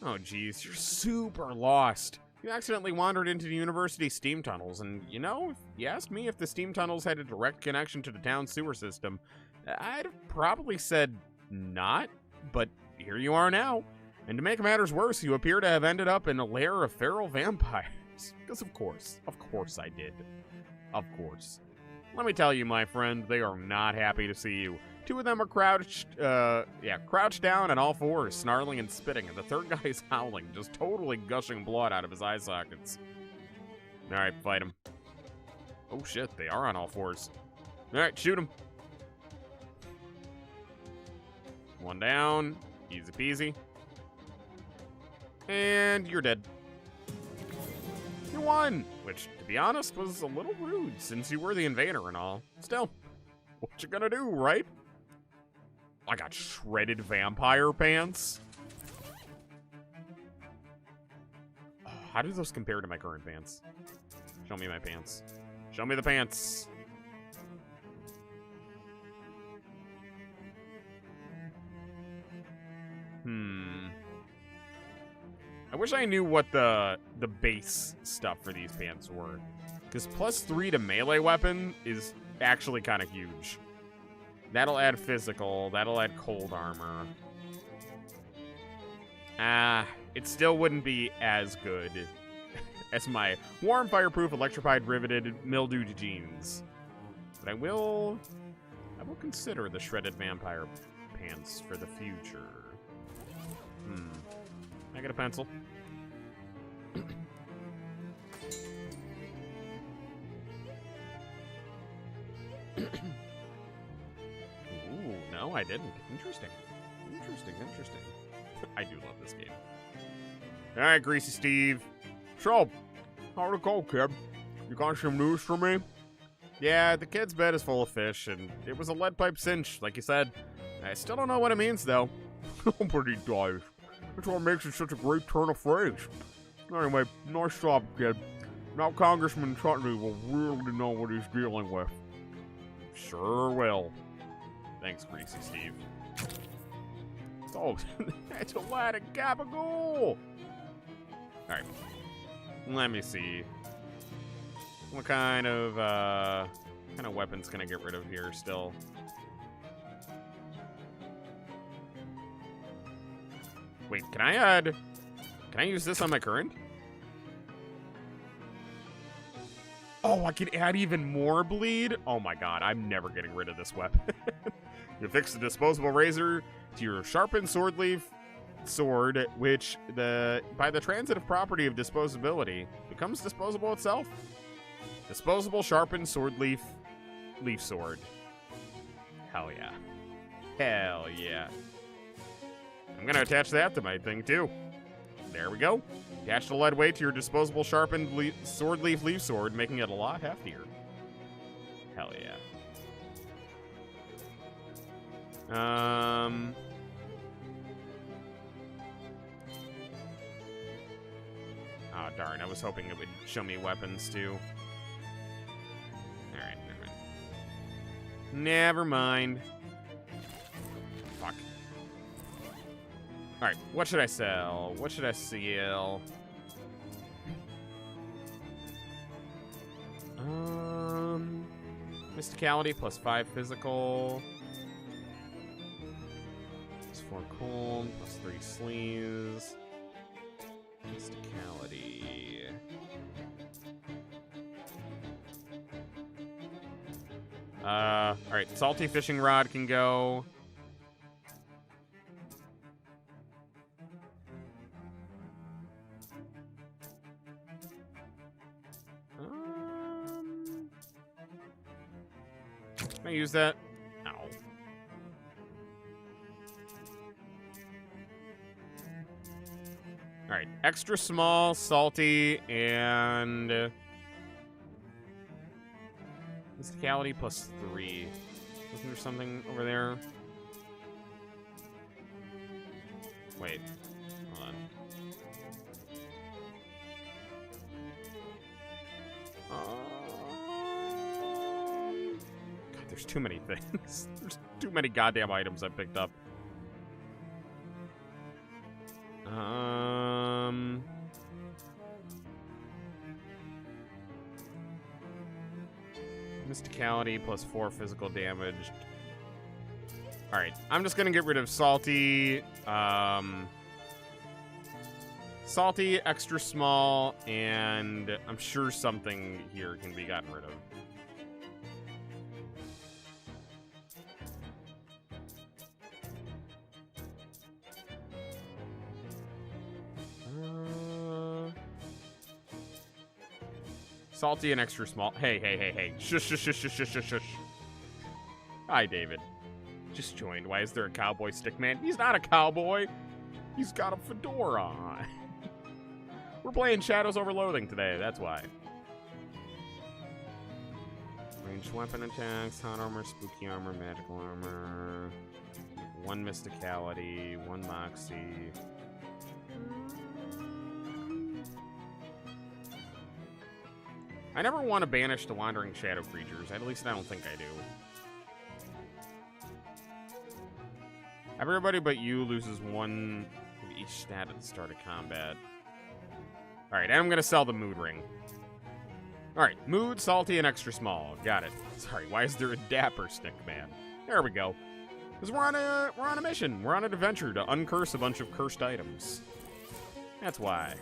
Speaker 1: Oh, geez, you're super lost. You accidentally wandered into the university steam tunnels, and, you know, if you asked me if the steam tunnels had a direct connection to the town sewer system, I'd have probably said not, but here you are now. And to make matters worse, you appear to have ended up in a lair of feral vampires. Because of course I did. Of course. Let me tell you, my friend, they are not happy to see you. Two of them are crouched down on all fours, snarling and spitting, and the third guy is howling, just totally gushing blood out of his eye sockets. Alright, fight him. Oh shit, they are on all fours. Alright, shoot him. One down. Easy peasy. And you're dead. You won! Which, to be honest, was a little rude, since you were the invader and all. Still, what you gonna do, right? I got shredded vampire pants. Oh, how do those compare to my current pants? Show me my pants. Show me the pants. I wish I knew what the base stuff for these pants were. Because +3 to melee weapon is actually kind of huge. That'll add physical. That'll add cold armor. It still wouldn't be as good as my warm, fireproof, electrified, riveted, mildewed jeans. But I will consider the shredded vampire pants for the future. I get a pencil. Ooh, no, I didn't. Interesting. Interesting. I do love this game. All right, Greasy Steve. So, how'd it go, kid? You got some news for me? Yeah, the kid's bed is full of fish, and it was a lead pipe cinch, like you said. I still don't know what it means, though. Nobody does. That's what makes it such a great turn of phrase. Anyway, nice job, kid. Now Congressman Chutney will really know what he's dealing with. Sure will. Thanks, Greasy Steve. Oh, that's a lot of gabagool! Alright. Let me see. What kind of weapons can I get rid of here still? Wait, can I use this on my current? Oh, I can add even more bleed? Oh my god, I'm never getting rid of this weapon. You fix the disposable razor to your sharpened sword, which by the transitive property of disposability becomes disposable itself. Disposable sharpened leaf sword. Hell yeah. Hell yeah. I'm gonna attach that to my thing too. There we go. Attach the lead weight to your disposable sharpened leaf sword, making it a lot heftier. Hell yeah. Oh, darn. I was hoping it would show me weapons, too. Alright, never mind. Never mind. Fuck. Alright, what should I sell? What should I sell? Mysticality plus 5 physical. Plus 4 cold, plus 3 sleeves. Mysticality. Alright, salty fishing rod can go. Can I use that? No. Alright, extra small, salty, and mysticality plus 3. Isn't there something over there? Wait, hold on. God, there's too many things. There's too many goddamn items I picked up. Mysticality plus 4 physical damage. Alright, I'm just gonna get rid of salty, salty, extra small, and I'm sure something here can be gotten rid of. Salty and extra small. Hey. Shush. Hi, David. Just joined. Why is there a cowboy stick man? He's not a cowboy. He's got a fedora on. We're playing Shadows over Loathing today. That's why. Ranged weapon attacks, hot armor, spooky armor, magical armor. 1 mysticality, 1 moxie. I never want to banish the wandering shadow creatures. At least I don't think I do. Everybody but you loses 1 of each stat at the start of combat. Alright, and I'm going to sell the mood ring. Alright, mood, salty, and extra small. Got it. Sorry, why is there a dapper stick man? There we go. Because we're on a mission. We're on an adventure to uncurse a bunch of cursed items. That's why.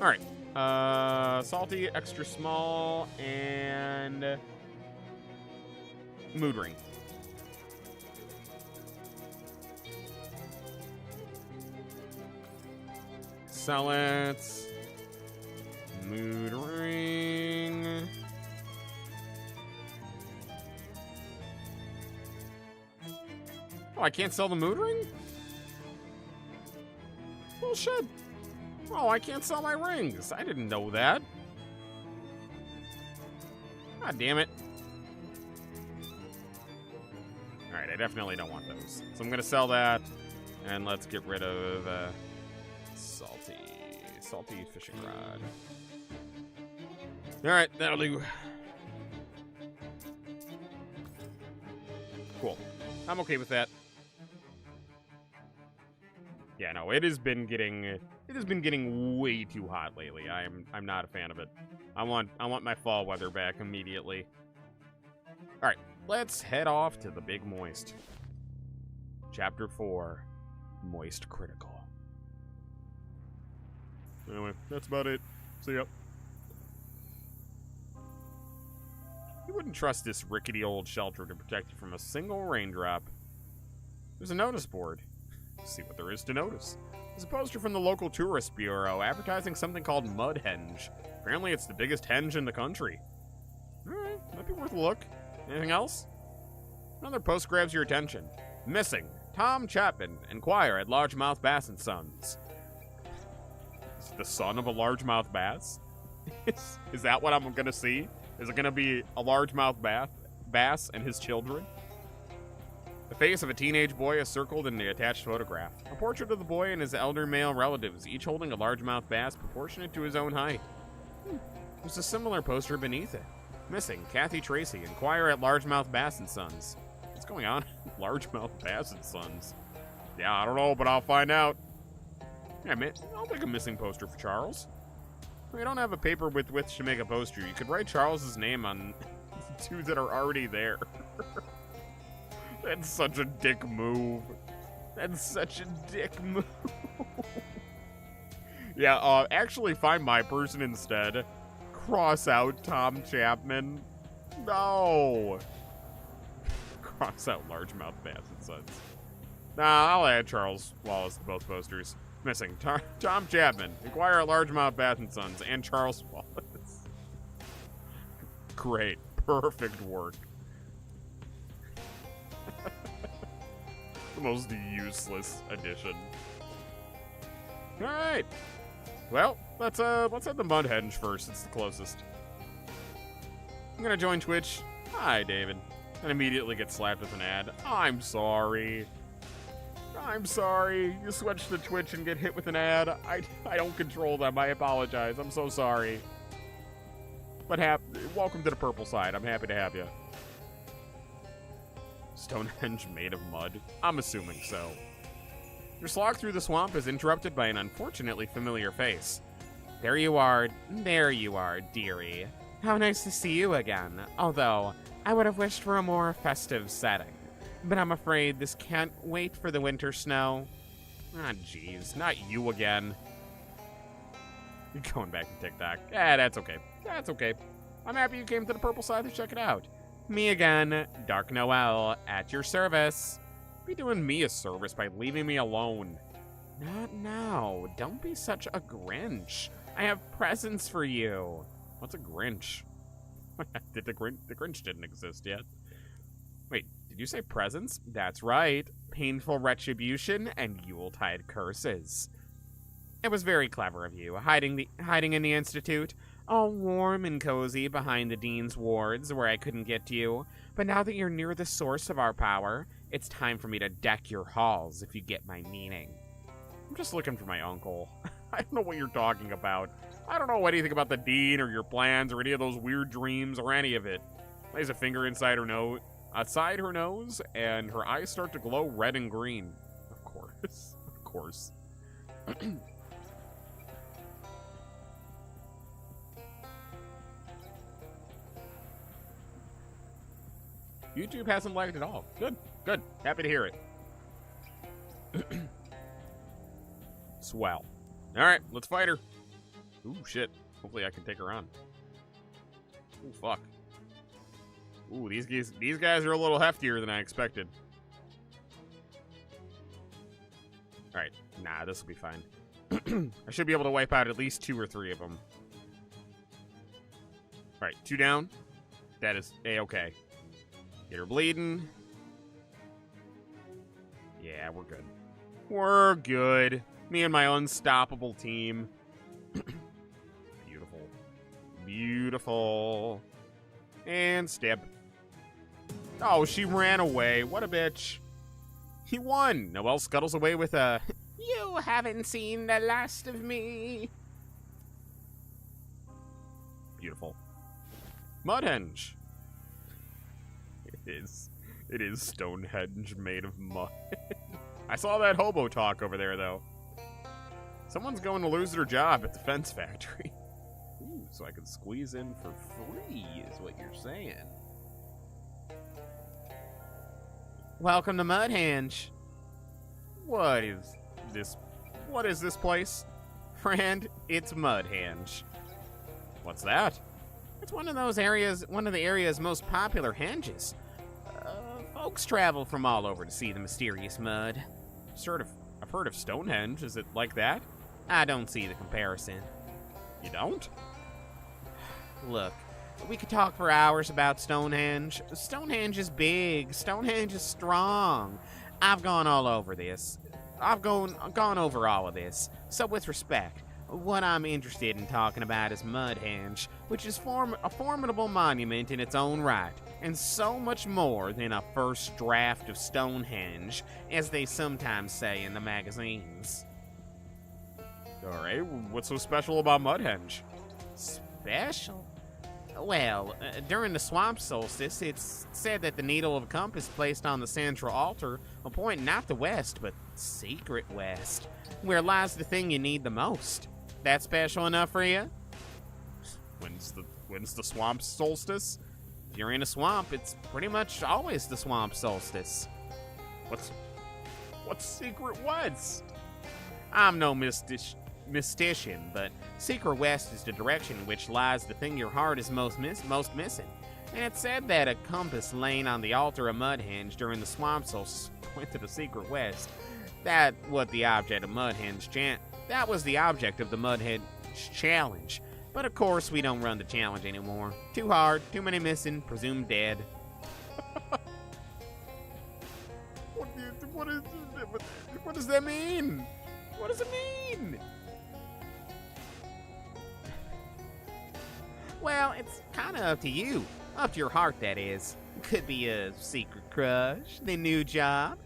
Speaker 1: Alright. Salty, extra small, and mood ring. Sell it. Mood ring. Oh, I can't sell the mood ring? Bullshit. Oh, I can't sell my rings. I didn't know that. God damn it. Alright, I definitely don't want those. So I'm going to sell that. And let's get rid of salty fishing rod. Alright, that'll do. Cool. I'm okay with that. Yeah, no, it has been getting way too hot lately. I'm not a fan of it. I want my fall weather back immediately. All right, let's head off to the Big Moist. Chapter 4, Moist Critical. Anyway, that's about it. See ya. You wouldn't trust this rickety old shelter to protect you from a single raindrop. There's a notice board. See what there is to notice. There's a poster from the local tourist bureau advertising something called Mudhenge. Apparently it's the biggest henge in the country. Alright, might be worth a look. Anything else? Another post grabs your attention. Missing. Tom Chapman, Enquire at Largemouth Bass and Sons. Is it the son of a largemouth bass? Is that what I'm gonna see? Is it going to be a largemouth bass and his children? The face of a teenage boy is circled in the attached photograph. A portrait of the boy and his elder male relatives, each holding a largemouth bass proportionate to his own height. There's a similar poster beneath it. Missing, Kathy Tracy, inquire at Largemouth Bass and Sons. What's going on? Largemouth Bass and Sons. Yeah, I don't know, but I'll find out. Yeah, man, I'll make a missing poster for Charles. We don't have a paper with which to make a poster. You could write Charles's name on two that are already there. That's such a dick move. That's such a dick move. Yeah, actually find my person instead. Cross out Tom Chapman. No. Cross out Largemouth Bass and Sons. Nah, I'll add Charles Wallace to both posters. Missing, Tom Chapman. Inquire at Largemouth Bass and Sons and Charles Wallace. Great. Perfect work. The most useless addition. Alright. Well, let's head to Mudhenge first. It's the closest. I'm gonna join Twitch. Hi, David. And immediately get slapped with an ad. I'm sorry. I'm sorry. You switch to Twitch and get hit with an ad. I don't control them. I apologize. I'm so sorry. But welcome to the purple side. I'm happy to have you. Stonehenge made of mud? I'm assuming so. Your slog through the swamp is interrupted by an unfortunately familiar face. There you are, dearie. How nice to see you again, although I would have wished for a more festive setting. But I'm afraid this can't wait for the winter snow. Ah, jeez, not you again. You're going back to TikTok. That's okay. That's okay. I'm happy you came to the purple side to check it out. Me again, Dark Noel, at your service. Be doing me a service by leaving me alone. Not now. Don't be such a Grinch. I have presents for you. What's a Grinch? The Grinch didn't exist yet. Wait, did you say presents? That's right. Painful retribution and Yuletide curses. It was very clever of you, hiding in the Institute, all warm and cozy behind the Dean's wards where I couldn't get to you. But now that you're near the source of our power, it's time for me to deck your halls, if you get my meaning. I'm just looking for my uncle. I don't know what you're talking about. I don't know anything about the Dean or your plans or any of those weird dreams or any of it. Lays a finger inside her nose, and her eyes start to glow red and green. Of course. Of course. YouTube hasn't lagged at all. Good. Good. Happy to hear it. Swell. Alright, let's fight her. Ooh, shit. Hopefully I can take her on. Ooh, fuck. Ooh, these guys are a little heftier than I expected. Alright. Nah, this will be fine. I should be able to wipe out at least 2 or 3 of them. Alright, 2 down. That is A-okay. Get her bleeding. Yeah, we're good. We're good. Me and my unstoppable team. Beautiful. Beautiful. And stab. Oh, she ran away. What a bitch. He won. Noelle scuttles away with a... You haven't seen the last of me. Beautiful. Mudhenge. It is Stonehenge made of mud. I saw that hobo talk over there, though. Someone's going to lose their job at the fence factory. Ooh, so I can squeeze in for free, is what you're saying. Welcome to Mudhenge. What is this place? Friend, it's Mudhenge. What's that? It's one of the area's most popular henges. Folks travel from all over to see the mysterious mud. I've heard of Stonehenge. Is it like that? I don't see the comparison. You don't? Look, we could talk for hours about Stonehenge. Stonehenge is big. Stonehenge is strong. I've gone all over this. I've gone over all of this. So with respect,
Speaker 2: What I'm interested in talking about is Mudhenge, which is a formidable monument in its own right, and so much more than a first draft of Stonehenge, as they sometimes say in the magazines.
Speaker 1: Alright, what's so special about Mudhenge?
Speaker 2: Special? Well, during the swamp solstice, it's said that the needle of a compass placed on the central altar will point not to west, but secret west, where lies the thing you need the most. That special enough for you?
Speaker 1: When's the swamp solstice?
Speaker 2: If you're in a swamp, it's pretty much always the swamp solstice.
Speaker 1: What's secret west?
Speaker 2: I'm no mystician, but secret west is the direction in which lies the thing your heart is most missing. And it's said that a compass laying on the altar of Mudhenge during the swamp solstice went to the secret west. That was the object of the Mudhenge challenge. But of course, we don't run the challenge anymore. Too hard, too many missing, presumed dead.
Speaker 1: What does that mean? What does it mean?
Speaker 2: Well, it's kind of up to you. Up to your heart, that is. Could be a secret crush, the new job,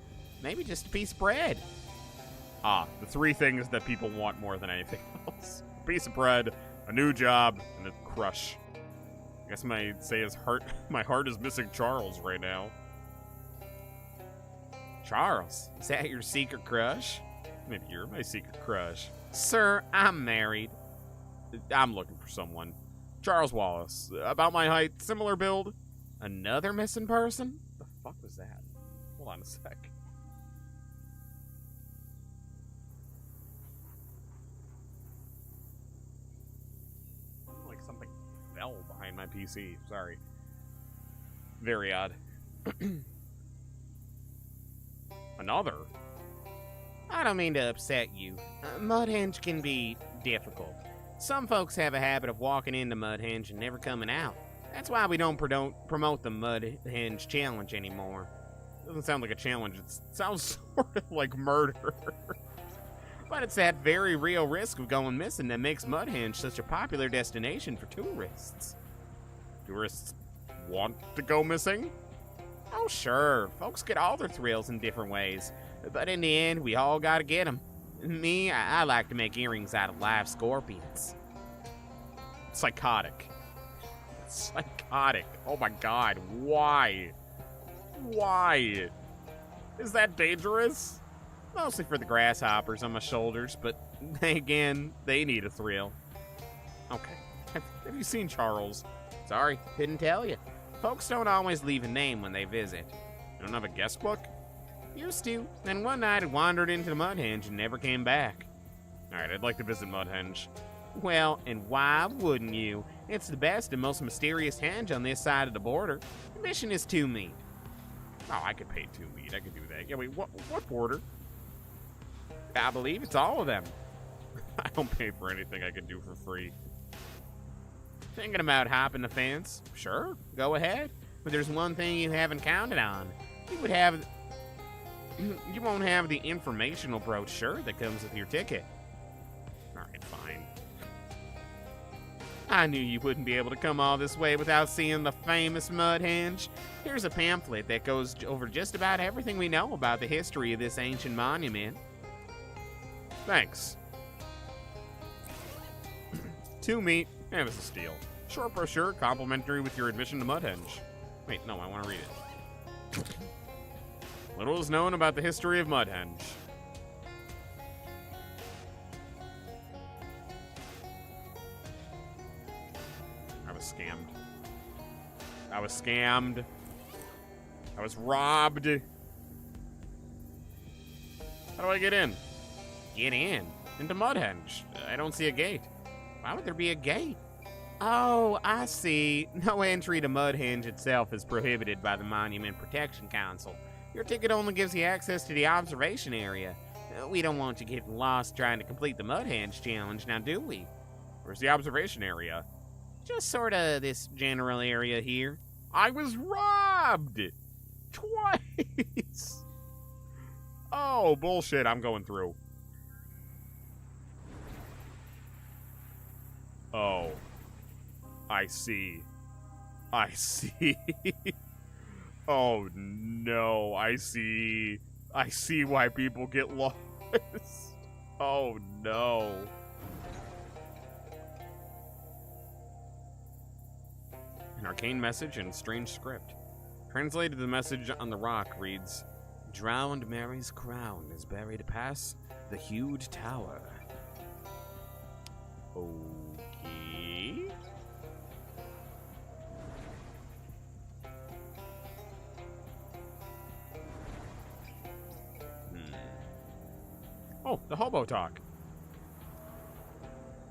Speaker 2: maybe just a piece of bread.
Speaker 1: The three things that people want more than anything else. A piece of bread, a new job, and a crush. I guess I might say my heart is missing Charles right now.
Speaker 2: Charles, is that your secret crush?
Speaker 1: Maybe you're my secret crush.
Speaker 2: Sir, I'm married.
Speaker 1: I'm looking for someone. Charles Wallace. About my height, similar build.
Speaker 2: Another missing person?
Speaker 1: The fuck was that? Hold on a sec. Like something fell behind my PC. Sorry. Very odd. Another?
Speaker 2: I don't mean to upset you. Mudhenge can be difficult. Some folks have a habit of walking into Mudhenge and never coming out. That's why we don't promote the Mudhenge challenge anymore.
Speaker 1: Doesn't sound like a challenge. It sounds sort of like murder.
Speaker 2: But it's that very real risk of going missing that makes Mudhenge such a popular destination for tourists.
Speaker 1: Tourists want to go missing?
Speaker 2: Oh, sure. Folks get all their thrills in different ways. But in the end, we all gotta get them. Me, I like to make earrings out of live scorpions.
Speaker 1: Psychotic. Psychotic. Oh my god. Why? Why? Is that dangerous?
Speaker 2: Mostly for the grasshoppers on my shoulders, but again, they need a thrill.
Speaker 1: Okay. Have you seen Charles?
Speaker 2: Sorry, couldn't tell you. Folks don't always leave a name when they visit.
Speaker 1: You don't have a guest book?
Speaker 2: Used to. Then one night I wandered into the Mudhenge and never came back.
Speaker 1: Alright, I'd like to visit Mudhenge.
Speaker 2: Well, and why wouldn't you? It's the best and most mysterious henge on this side of the border. The mission is 2 meat.
Speaker 1: Oh, I could pay 2 meat. I could do that. Yeah, wait, what border?
Speaker 2: I believe it's all of them.
Speaker 1: I don't pay for anything I can do for free.
Speaker 2: Thinking about hopping the fence? Sure, go ahead. But there's one thing you haven't counted on. You won't have the informational brochure that comes with your ticket.
Speaker 1: Alright, fine.
Speaker 2: I knew you wouldn't be able to come all this way without seeing the famous Mudhenge. Here's a pamphlet that goes over just about everything we know about the history of this ancient monument.
Speaker 1: Thanks. 2 meat, and it's a steal. Short brochure, complimentary with your admission to Mudhenge. Wait, no, I want to read it. Little is known about the history of Mudhenge. I was scammed. I was scammed. I was robbed. How do I get in?
Speaker 2: Get in?
Speaker 1: Into Mudhenge. I don't see a gate.
Speaker 2: Why would there be a gate? Oh, I see. No entry to Mudhenge itself is prohibited by the Monument Protection Council. Your ticket only gives you access to the observation area. We don't want you getting lost trying to complete the Mudhenge challenge, now do we?
Speaker 1: Where's the observation area?
Speaker 2: Just sort of this general area here.
Speaker 1: I was robbed! Twice! Oh, bullshit, I'm going through. Oh. I see. I see. Oh, no. I see. I see why people get lost. Oh, no. An arcane message and strange script. Translated, the message on the rock reads, "Drowned Mary's crown is buried past the huge tower." Okay. Oh, the hobo talk.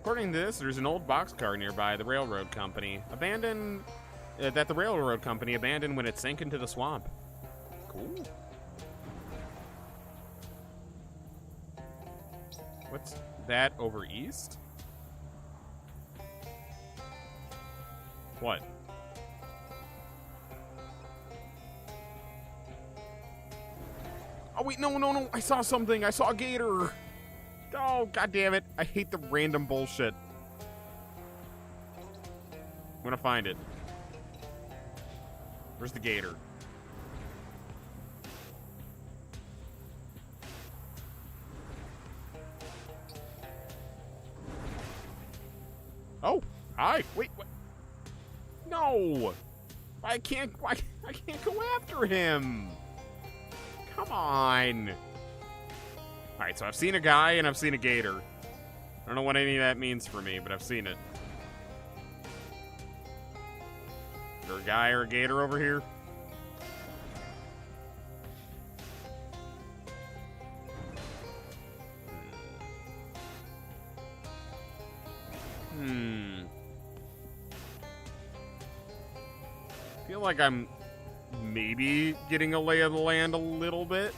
Speaker 1: According to this, there's an old boxcar nearby the railroad company abandoned. That the railroad company abandoned when it sank into the swamp. Cool. What's that over east? What? Oh wait, no! I saw something. I saw a gator. Oh, god damn it! I hate the random bullshit. I'm gonna find it. Where's the gator? Oh, hi. Wait, what? No, I can't go after him. Come on. All right, so I've seen a guy and I've seen a gator. I don't know what any of that means for me, but I've seen it. Is there a guy or a gator over here? I feel like I'm maybe getting a lay of the land a little bit.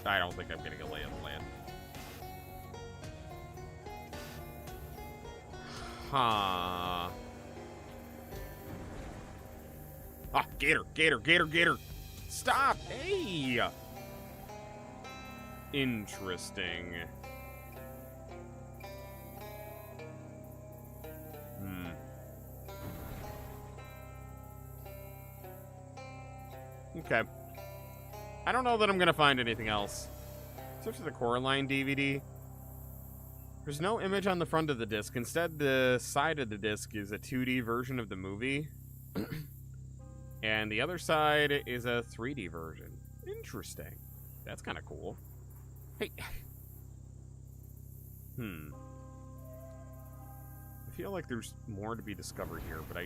Speaker 1: I don't think I'm getting a lay of the land. Huh. Ah, gator. Stop. Hey. Interesting. Okay. I don't know that I'm gonna find anything else. Search for the Coraline DVD. There's no image on the front of the disc. Instead, the side of the disc is a 2D version of the movie. And the other side is a 3D version. Interesting. That's kind of cool. Hey. I feel like there's more to be discovered here, but I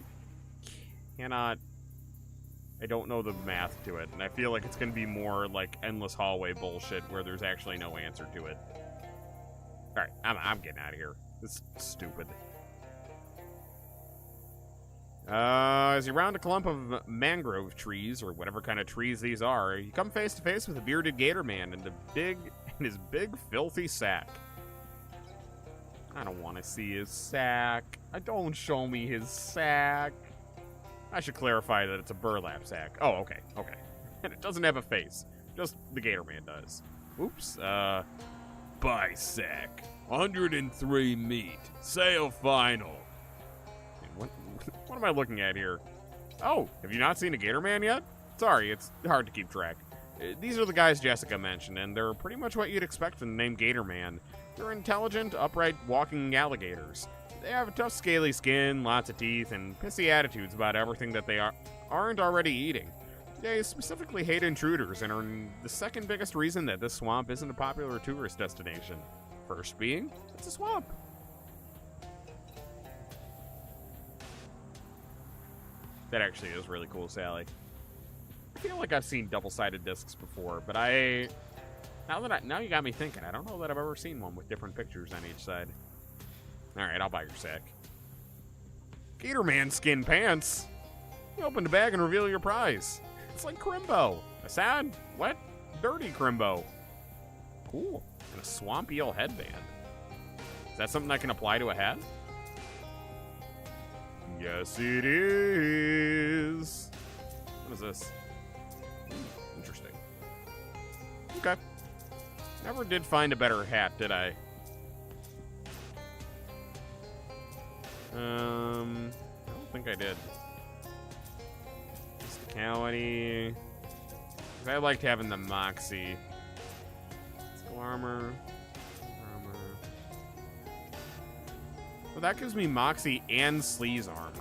Speaker 1: don't know the math to it, and I feel like it's going to be more like endless hallway bullshit where there's actually no answer to it. Alright, I'm getting out of here. This is stupid. As you round a clump of mangrove trees, or whatever kind of trees these are, you come face to face with a bearded gator man and his big filthy sack. I don't want to see his sack. Don't show me his sack. I should clarify that it's a burlap sack. Oh, okay. And it doesn't have a face. Just the gator man does. Oops. Buy sack. 103 meat. Sale final. What am I looking at here? Oh, have you not seen a gator man yet? Sorry, it's hard to keep track. These are the guys Jessica mentioned, and they're pretty much what you'd expect from the name Gator Man. They're intelligent, upright, walking alligators. They have a tough, scaly skin, lots of teeth, and pissy attitudes about everything that they aren't already eating. They specifically hate intruders and are the second biggest reason that this swamp isn't a popular tourist destination. First being, it's a swamp. That actually is really cool, Sally. I feel like I've seen double-sided discs before, but now you got me thinking. I don't know that I've ever seen one with different pictures on each side. Alright, I'll buy your sack. Gator Man skin pants. You open the bag and reveal your prize. It's like Crimbo. A sad, wet, dirty Crimbo. Cool. And a swamp eel headband. Is that something I can apply to a hat? Yes, it is. What is this? Interesting. Okay. Never did find a better hat, did I? I don't think I did. Mysticality. I liked having the Moxie. Physical armor. Well, that gives me Moxie and Sleaze armor.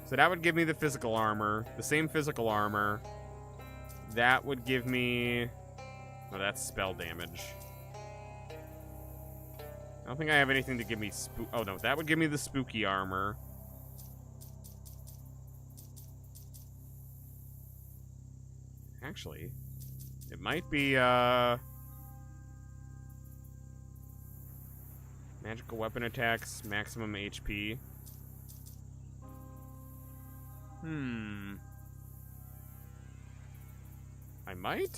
Speaker 1: So that would give me the physical armor, the same physical armor. That would give me... Oh, that's spell damage. I don't think I have anything to give me oh, no, that would give me the spooky armor. Actually, it might be, magical weapon attacks, maximum HP. I might,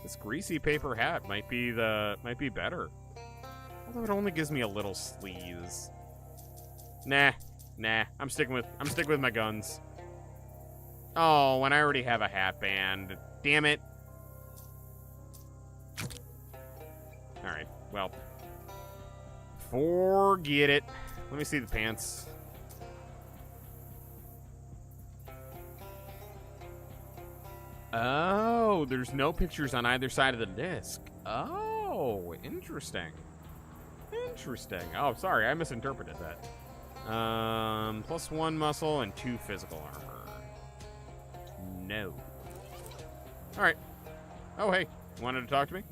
Speaker 1: this greasy paper hat might be better. Although it only gives me a little sleaze. Nah, I'm sticking with my guns. Oh, and I already have a hat band. Damn it. Alright, well. Forget it. Let me see the pants. Oh, there's no pictures on either side of the disc. Oh, interesting. Interesting. Oh, sorry, I misinterpreted that. +1 muscle and 2 physical armor. No. Alright. Oh, hey. Wanted to talk to me?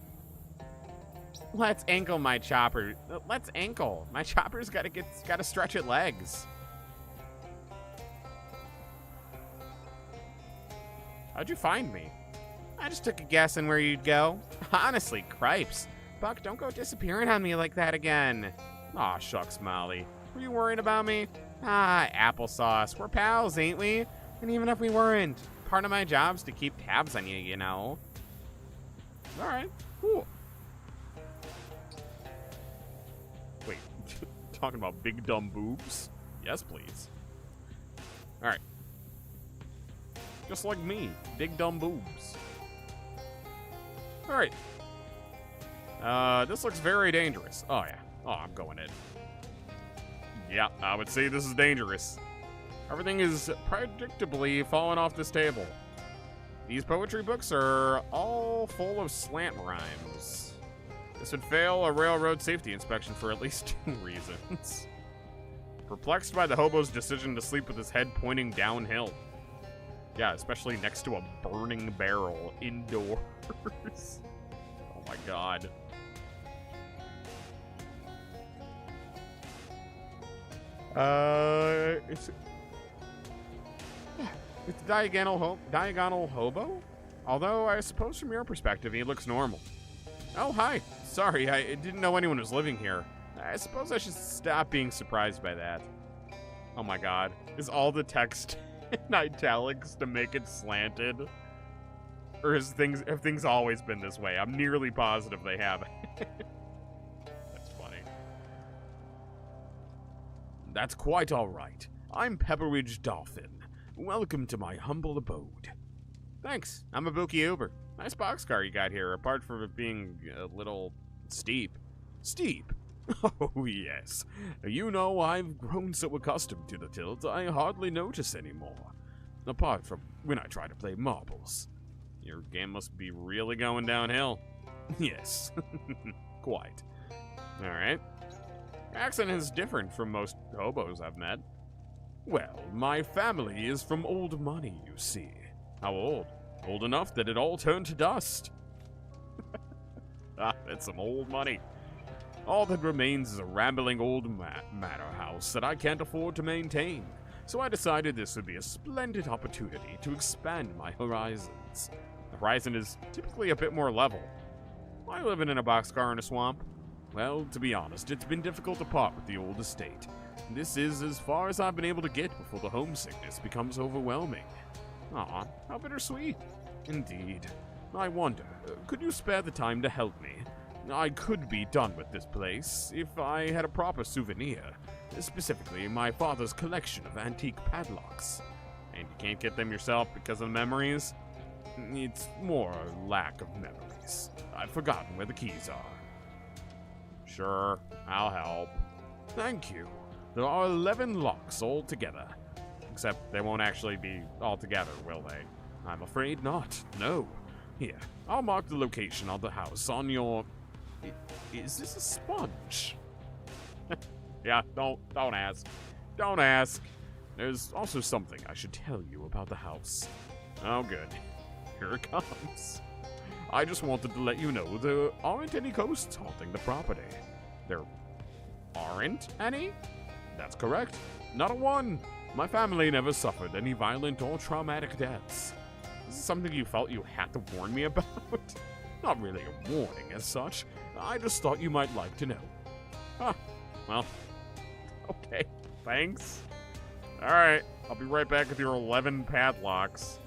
Speaker 1: Let's ankle my chopper. Let's ankle. My chopper's gotta stretch its legs. How'd you find me? I just took a guess on where you'd go. Honestly, cripes. Buck, don't go disappearing on me like that again. Aw, shucks, Molly. Were you worried about me? Ah, applesauce. We're pals, ain't we? And even if we weren't, part of my job's to keep tabs on you, you know. Alright, cool. Wait, talking about big dumb boobs? Yes, please. Alright. Just like me, big dumb boobs. Alright. This looks very dangerous. Oh, yeah. Oh, I'm going in. Yeah, I would say this is dangerous. Everything is predictably falling off this table. These poetry books are all full of slant rhymes. This would fail a railroad safety inspection for at least 2 reasons. Perplexed by the hobo's decision to sleep with his head pointing downhill. Yeah, especially next to a burning barrel indoors. Oh my god. It's diagonal hobo? Although, I suppose from your perspective, he looks normal. Oh, hi. Sorry, I didn't know anyone was living here. I suppose I should stop being surprised by that. Oh my god. Is all the text in italics to make it slanted? Or have things always been this way? I'm nearly positive they have. That's funny. That's quite all right. I'm Pepperidge Dolphin. Welcome to my humble abode. Thanks. I'm Ibuki Uber. Nice boxcar you got here, apart from it being a little steep. Steep? Oh, yes. You know, I've grown so accustomed to the tilt, I hardly notice anymore. Apart from when I try to play marbles. Your game must be really going downhill. Yes. Quite. Alright. Accent is different from most hobos I've met. Well, my family is from old money, you see. How old? Old enough that it all turned to dust. Ah, that's some old money. All that remains is a rambling old manor house that I can't afford to maintain. So I decided this would be a splendid opportunity to expand my horizons. The horizon is typically a bit more level. Why living in a boxcar in a swamp? Well, to be honest, it's been difficult to part with the old estate. This is as far as I've been able to get before the homesickness becomes overwhelming. Aw, how bittersweet. Indeed. I wonder, could you spare the time to help me?
Speaker 2: I could be done with this place if I had a proper souvenir, specifically my father's collection of antique padlocks.
Speaker 1: And you can't get them yourself because of the memories?
Speaker 2: It's more a lack of memories. I've forgotten where the keys are.
Speaker 1: Sure, I'll help.
Speaker 2: Thank you. There are 11 locks altogether.
Speaker 1: Except they won't actually be all together, will they?
Speaker 2: I'm afraid not, no. Here, I'll mark the location of the house on your... Is this a sponge?
Speaker 1: Yeah, don't ask. Don't ask.
Speaker 2: There's also something I should tell you about the house.
Speaker 1: Oh, good. Here it comes.
Speaker 2: I just wanted to let you know there aren't any ghosts haunting the property.
Speaker 1: There aren't any?
Speaker 2: That's correct. Not a one. My family never suffered any violent or traumatic deaths.
Speaker 1: Is this something you felt you had to warn me about?
Speaker 2: Not really a warning as such. I just thought you might like to know.
Speaker 1: Huh. Well, okay. Thanks. Alright, I'll be right back with your 11 padlocks.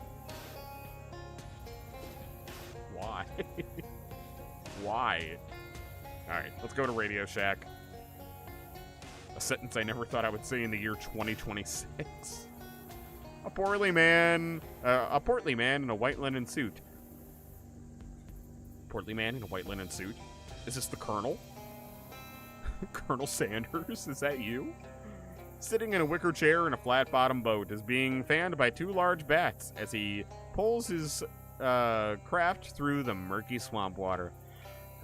Speaker 1: Why? Why? Alright, let's go to Radio Shack. A sentence I never thought I would say in the year 2026. A portly man in a white linen suit. Portly man in a white linen suit? Is this the Colonel? Colonel Sanders, is that you? Sitting in a wicker chair in a flat-bottom boat is being fanned by two large bats as he pulls his craft through the murky swamp water.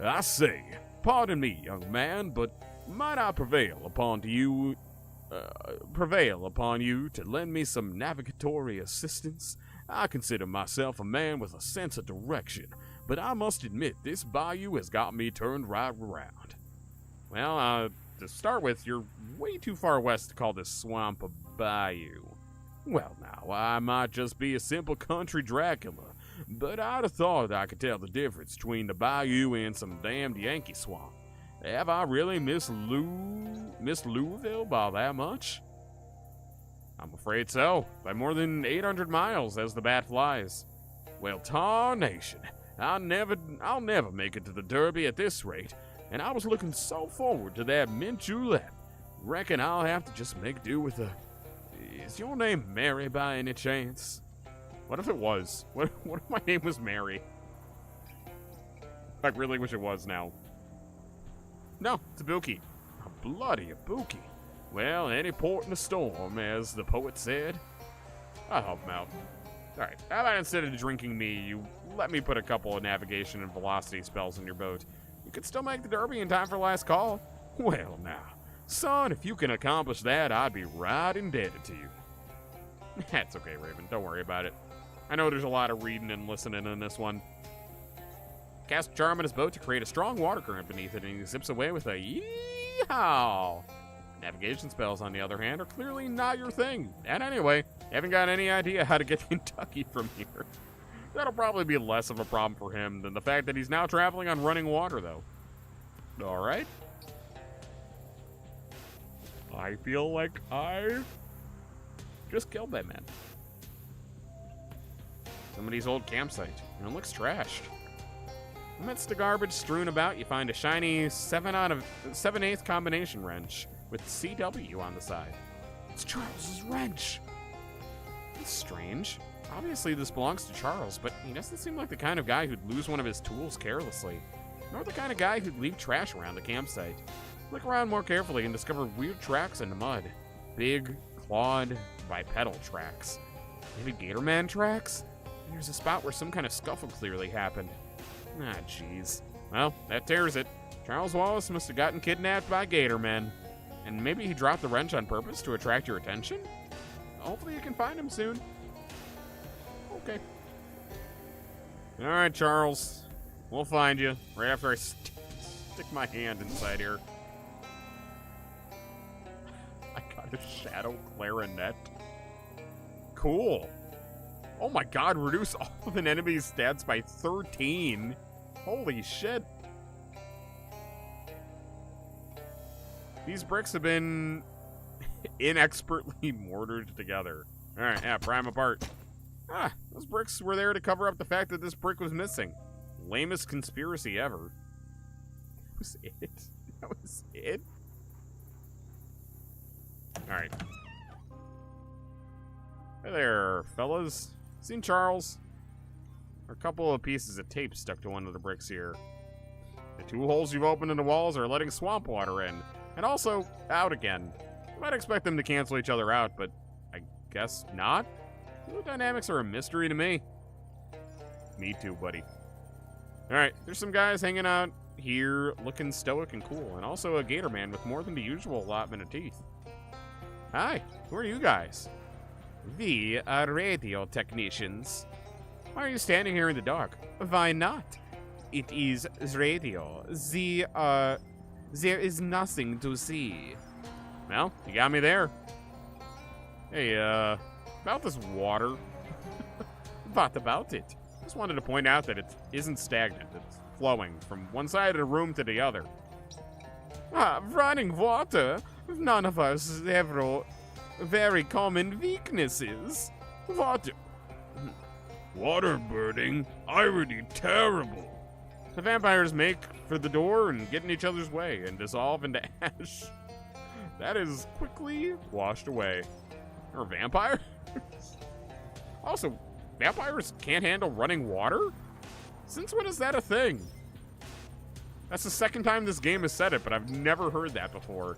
Speaker 2: I say, pardon me, young man, but might I prevail upon you to lend me some navigatory assistance? I consider myself a man with a sense of direction, but I must admit this bayou has got me turned right around.
Speaker 1: Well, to start with, you're way too far west to call this swamp a bayou.
Speaker 2: Well, now, I might just be a simple country Dracula, but I'd have thought I could tell the difference between the bayou and some damned Yankee swamp. Have I really missed Louisville by that much?
Speaker 1: I'm afraid so. By more than 800 miles as the bat flies.
Speaker 2: Well, tarnation. I'll never make it to the Derby at this rate, and I was looking so forward to that mint julep. Reckon I'll have to just make do with a... Is your name Mary by any chance?
Speaker 1: What if it was? What if my name was Mary? I really wish it was now. No, it's Ibuki.
Speaker 2: A bloody Ibuki. Well, any port in a storm, as the poet said.
Speaker 1: I'll help him out. Alright, how about instead of drinking me, you let me put a couple of navigation and velocity spells in your boat. You could still make the Derby in time for last call.
Speaker 2: Well, now, son, if you can accomplish that, I'd be right indebted to you.
Speaker 1: That's okay, Raven. Don't worry about it. I know there's a lot of reading and listening in this one. Cast charm on his boat to create a strong water current beneath it, and he zips away with a yee-haw. Navigation spells, on the other hand, are clearly not your thing. And anyway, you haven't got any idea how to get to Kentucky from here. That'll probably be less of a problem for him than the fact that he's now traveling on running water, though. Alright. I feel like I just killed that man. Somebody's old campsite, and it looks trashed. Amidst the garbage strewn about, you find a shiny 7/8 combination wrench with CW on the side.
Speaker 2: It's Charles's wrench.
Speaker 1: It's strange. Obviously this belongs to Charles, but he doesn't seem like the kind of guy who'd lose one of his tools carelessly, nor the kind of guy who'd leave trash around the campsite. Look around more carefully and discover weird tracks in the mud. Big, clawed, bipedal tracks. Maybe Gatorman tracks? And there's a spot where some kind of scuffle clearly happened. Ah, jeez. Well, that tears it. Charles Wallace must have gotten kidnapped by Gatormen. And maybe he dropped the wrench on purpose to attract your attention? Hopefully you can find him soon. Okay. Alright, Charles. We'll find you right after I stick my hand inside here. I got a shadow clarinet. Cool. Oh my god, reduce all of an enemy's stats by 13. Holy shit. These bricks have been inexpertly mortared together. Alright, yeah, pry them apart. Ah, those bricks were there to cover up the fact that this brick was missing. Lamest conspiracy ever. was it. That was it. Alright. Hey there, fellas. Seen Charles? A couple of pieces of tape stuck to one of the bricks here. The 2 holes you've opened in the walls are letting swamp water in. And also, out again. You might expect them to cancel each other out, but I guess not. The dynamics are a mystery to me. Me too, buddy. Alright, there's some guys hanging out here looking stoic and cool, and also a gator man with more than the usual allotment of teeth. Hi, who are you guys?
Speaker 2: We are radio technicians. Why are you standing here in the dark? Why not? It is radio. There is nothing to see.
Speaker 1: Well, you got me there. Hey, about this water.
Speaker 2: What about it?
Speaker 1: Just wanted to point out that it isn't stagnant. It's flowing from one side of the room to the other.
Speaker 2: Running water? None of us have very common weaknesses. Water.
Speaker 1: Waterboarding? Irony terrible. The vampires make for the door and get in each other's way and dissolve into ash. That is quickly washed away. Or vampire? Also, vampires can't handle running water? Since when is that a thing? That's the second time this game has said it, but I've never heard that before.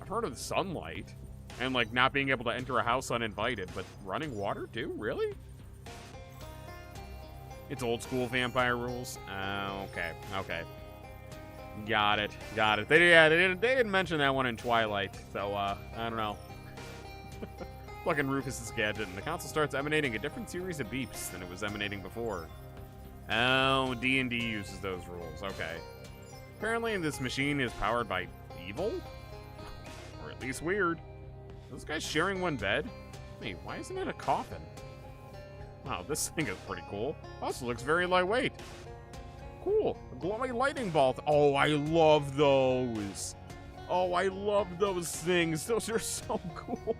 Speaker 1: I've heard of sunlight and, like, not being able to enter a house uninvited, but running water too? Really? It's old school vampire rules. Okay. Got it. They didn't mention that one in Twilight, so, I don't know. Fucking Rufus's gadget, and the console starts emanating a different series of beeps than it was emanating before. Oh, D&D uses those rules. Okay. Apparently, this machine is powered by evil? Or at least weird. Are those guys sharing one bed? Wait, why isn't it a coffin? Wow, this thing is pretty cool. Also looks very lightweight. Cool. A glowing lightning bolt. Oh, I love those. Oh, I love those things. Those are so cool.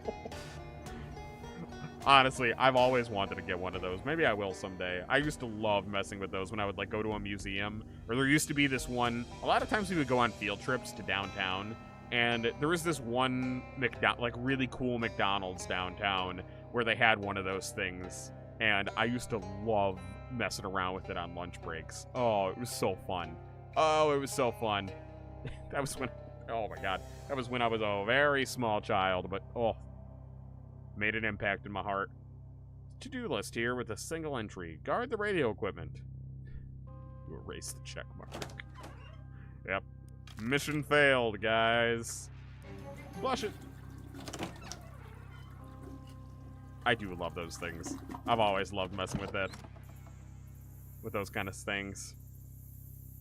Speaker 1: Honestly, I've always wanted to get one of those. Maybe I will someday. I used to love messing with those when I would, like, go to a museum. Or there used to be this one. A lot of times we would go on field trips to downtown. And there was this one really cool McDonald's downtown where they had one of those things. And I used to love messing around with it on lunch breaks. Oh, it was so fun. Oh, it was so fun. That was when, oh my God. That was when I was a very small child, but oh, made an impact in my heart. To-do list here with a single entry. Guard the radio equipment. You erase the check mark. Yep. Mission failed, guys. Flush it. I do love those things. I've always loved messing with that. With those kind of things.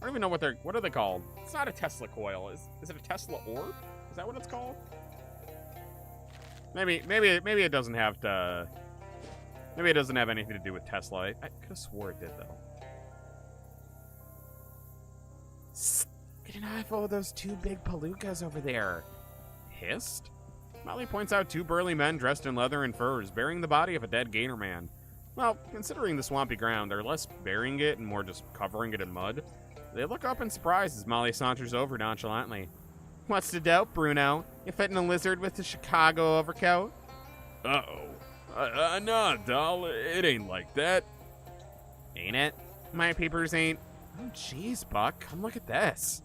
Speaker 1: I don't even know what are they called? It's not a Tesla coil. Is it a Tesla orb? Is that what it's called? Maybe it doesn't have to. Maybe it doesn't have anything to do with Tesla. I could have swore it did though.
Speaker 2: Get an eye for those 2 big palookas over there.
Speaker 1: Hissed? Molly points out 2 burly men dressed in leather and furs, bearing the body of a dead gator man. Well, considering the swampy ground, they're less burying it and more just covering it in mud. They look up in surprise as Molly saunters over nonchalantly.
Speaker 2: What's the dope, Bruno? You fitting a lizard with the Chicago overcoat?
Speaker 1: Uh-oh. Nah, doll, it ain't like that.
Speaker 2: Ain't it? My peepers ain't. Oh, jeez, Buck, come look at this.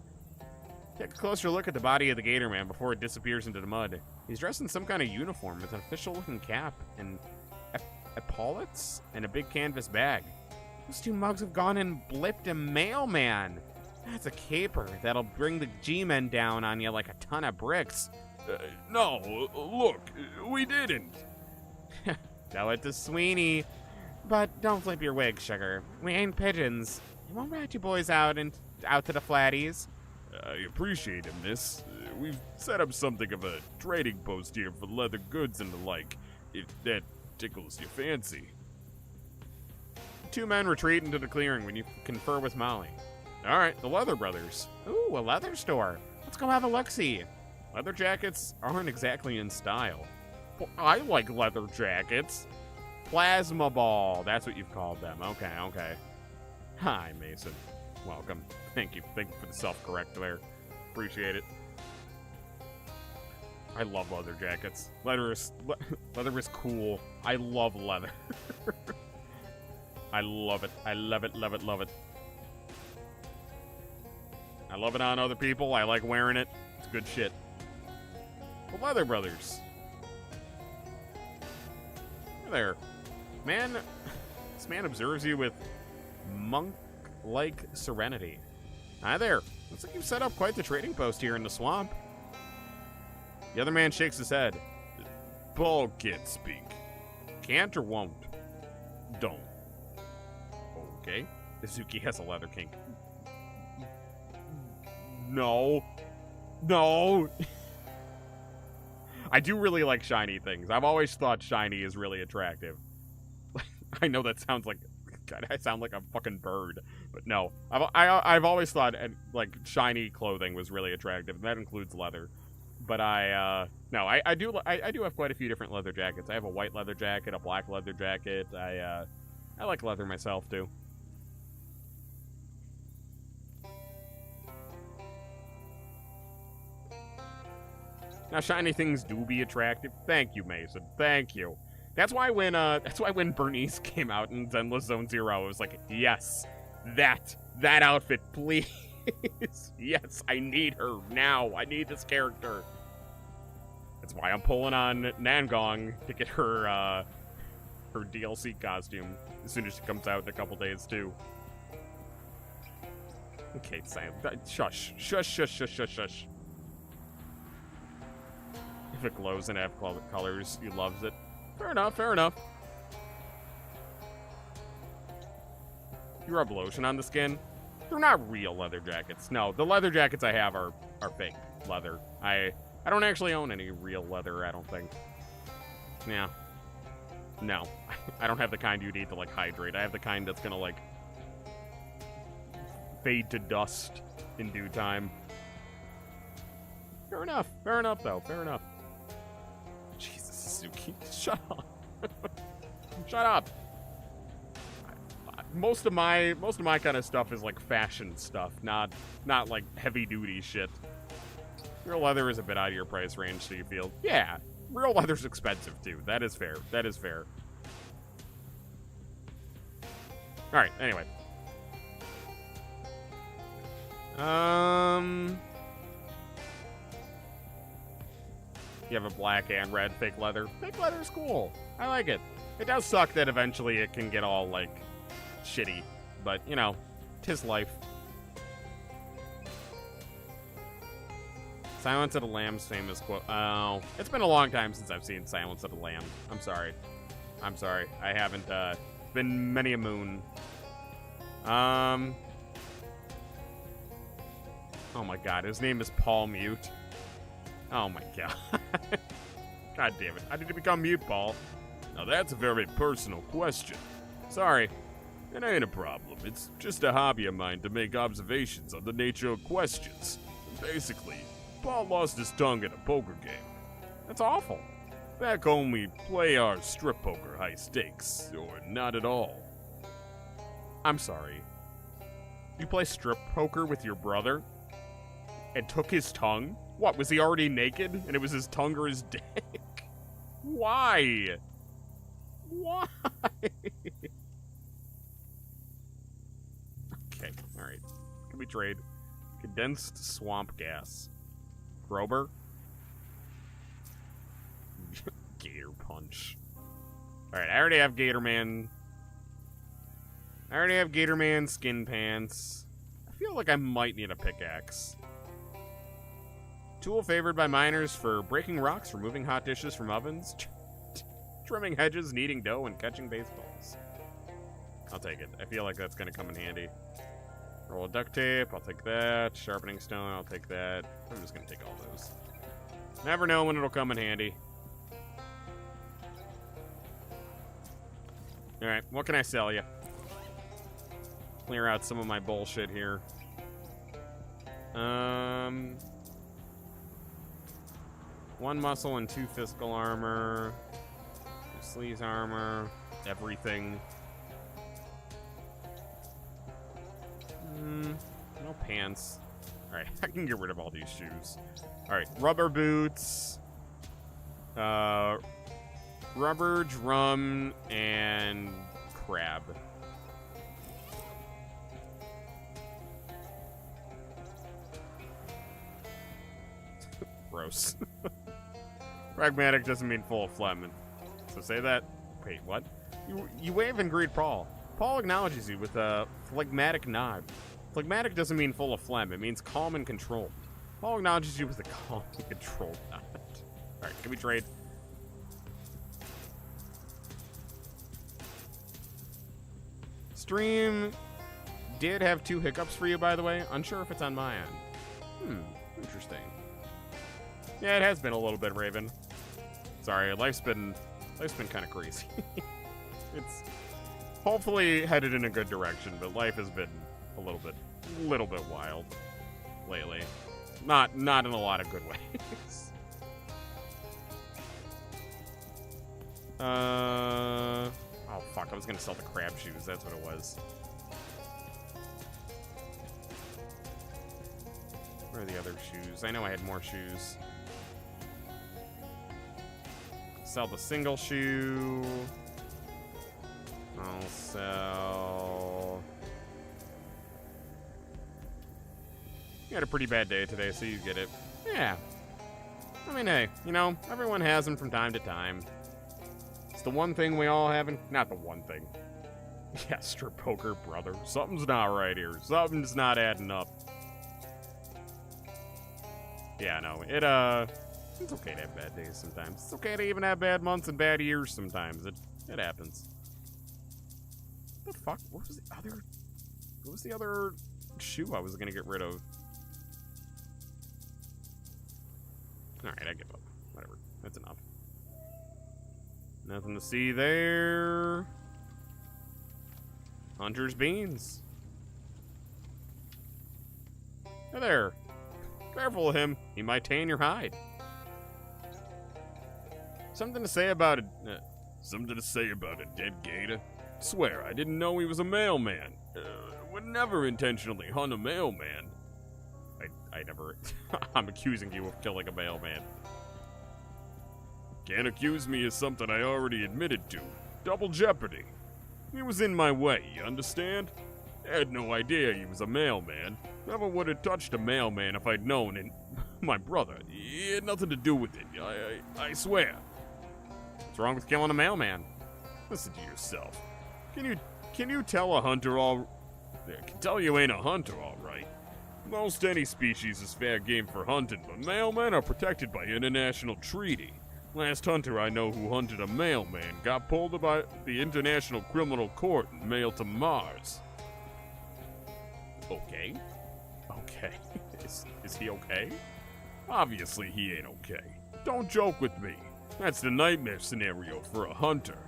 Speaker 1: Take a closer look at the body of the gator man before it disappears into the mud. He's dressed in some kind of uniform with an official-looking cap and epaulets and a big canvas bag.
Speaker 2: Those 2 mugs have gone and blipped a mailman. That's a caper that'll bring the G-men down on you like a ton of bricks.
Speaker 1: No, look, we didn't.
Speaker 2: Tell it to Sweeney. But don't flip your wig, sugar. We ain't pigeons. We won't rat you boys out to the flatties.
Speaker 1: I appreciate it, miss. We've set up something of a trading post here for leather goods and the like, if that tickles your fancy. 2 men retreat into the clearing when you confer with Molly. Alright, the Leather Brothers.
Speaker 2: Ooh, a leather store. Let's go have a look-see.
Speaker 1: Leather jackets aren't exactly in style. Well, I like leather jackets. Plasma ball, that's what you've called them. Okay. Hi, Mason. welcome. Thank you. Thank you for the self-correct there. Appreciate it. I love leather jackets. Leather is cool. I love leather. I love it. I love it, love it, love it. I love it on other people. I like wearing it. It's good shit. The Leather Brothers. Hey there. Man, this man observes you with monk-like serenity. Hi there. Looks like you've set up quite the trading post here in the swamp. The other man shakes his head. Ball kid speak. Can't or won't? Don't. Okay. Izuki has a leather kink. No. No. I do really like shiny things. I've always thought shiny is really attractive. I know that sounds like... God, I sound like a fucking bird. But no. I've always thought like shiny clothing was really attractive. And that includes leather. But no, I do have quite a few different leather jackets. I have a white leather jacket, a black leather jacket. I like leather myself too. Now, shiny things do be attractive. Thank you, Mason. Thank you. That's why when Bernice came out in Zenless Zone Zero, I was like, yes, that outfit, please. Yes, I need her now. I need this character. That's why I'm pulling on Nangong to get her her DLC costume as soon as she comes out in a couple days too. Okay, Sam. Shush. Shush, shush, shush, shush, shush. If it glows and have colors, he loves it. Fair enough, fair enough. You rub lotion on the skin? They're not real leather jackets. No, the leather jackets I have are fake leather. I don't actually own any real leather, I don't think. Yeah. No. I don't have the kind you need to, like, hydrate. I have the kind that's gonna, like, fade to dust in due time. Fair enough. Fair enough, though. Fair enough. Jesus, Suzuki. Shut up. Shut up. Most of my kind of stuff is like fashion stuff, not like heavy duty shit. Real leather is a bit out of your price range, so you feel, yeah, real leather's expensive too. That is fair. That is fair. All right. Anyway. You have a black and red fake leather. Fake leather's cool. I like it. It does suck that eventually it can get all like shitty, but you know, 'tis life. Silence of the Lamb's famous quote. Oh, it's been a long time since I've seen Silence of the Lamb. I'm sorry. I'm sorry. I haven't, been many a moon. Oh my god, his name is Paul Mute. Oh my god. God damn it. How did he become mute, Paul? Now that's a very personal question. Sorry. It ain't a problem. It's just a hobby of mine to make observations on the nature of questions. Basically, Paul lost his tongue at a poker game. That's awful. Back home, we play our strip poker high stakes, or not at all. I'm sorry. You play strip poker with your brother? And took his tongue? What, was he already naked, and it was his tongue or his dick? Why? Why? Okay, alright. Can we trade? Condensed swamp gas. Grober? Gator punch. Alright, I already have Gatorman. I already have Gatorman skin pants. I feel like I might need a pickaxe. Tool favored by miners for breaking rocks, removing hot dishes from ovens, trimming hedges, kneading dough, and catching baseballs. I'll take it. I feel like that's going to come in handy. Roll of duct tape, I'll take that. Sharpening stone, I'll take that. I'm just going to take all those. Never know when it'll come in handy. Alright, what can I sell you? Clear out some of my bullshit here. One muscle and 2 physical armor. 2 sleeves armor. Everything. pants. Alright, I can get rid of all these shoes. Alright, rubber boots. Rubber, drum, and crab. Gross. Pragmatic doesn't mean full of phlegm. So say that. Wait, what? You wave and greet Paul. Paul acknowledges you with a phlegmatic nod. Phlegmatic doesn't mean full of phlegm. It means calm and controlled. Paul acknowledges you with a calm and controlled nod. Alright, can we trade? Stream did have 2 hiccups for you, by the way. Unsure if it's on my end. Interesting. Yeah, it has been a little bit, Raven. Sorry, life's been kind of crazy. It's hopefully headed in a good direction, but life has been a little bit wild lately. Not in a lot of good ways. Oh fuck, I was gonna sell the crab shoes, that's what it was. Where are the other shoes? I know I had more shoes. Sell the single shoe. I'll sell... You had a pretty bad day today, so you get it. Yeah. I mean, hey, you know, everyone has them from time to time. It's the one thing we all haven't... Not the one thing. Yeah, strip poker, brother. Something's not right here. Something's not adding up. Yeah, no, it's okay to have bad days sometimes. It's okay to even have bad months and bad years sometimes. It happens. What the fuck? What was the other shoe I was gonna get rid of? Alright, I give up. Whatever. That's enough. Nothing to see there. Hunter's beans. Hey there. Careful of him. He might tan your hide. Something to say about a dead gator? Swear, I didn't know he was a mailman. Would never intentionally hunt a mailman. I never... I'm accusing you of killing a mailman. Can't accuse me of something I already admitted to. Double jeopardy. He was in my way, you understand? I had no idea he was a mailman. Never would have touched a mailman if I'd known, and my brother, he had nothing to do with it, I swear. What's wrong with killing a mailman? Listen to yourself. Can you tell a hunter I can tell you ain't a hunter, all right. Most any species is fair game for hunting, but mailmen are protected by international treaty. Last hunter I know who hunted a mailman got pulled by the International Criminal Court and mailed to Mars. Okay. Okay. Is he okay? Obviously he ain't okay. Don't joke with me. That's the nightmare scenario for a hunter.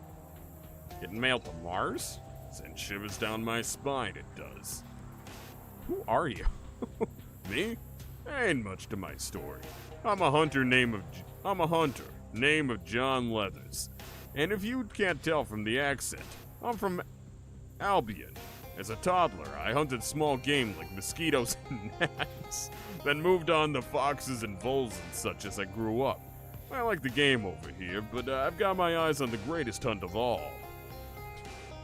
Speaker 1: Getting mailed to Mars? Sends shivers down my spine, it does. Who are you? Me? Ain't much to my story. I'm a hunter, name of John Leathers. And if you can't tell from the accent, I'm from Albion. As a toddler, I hunted small game like mosquitoes and gnats, then moved on to foxes and voles and such as I grew up. I like the game over here, but I've got my eyes on the greatest hunt of all.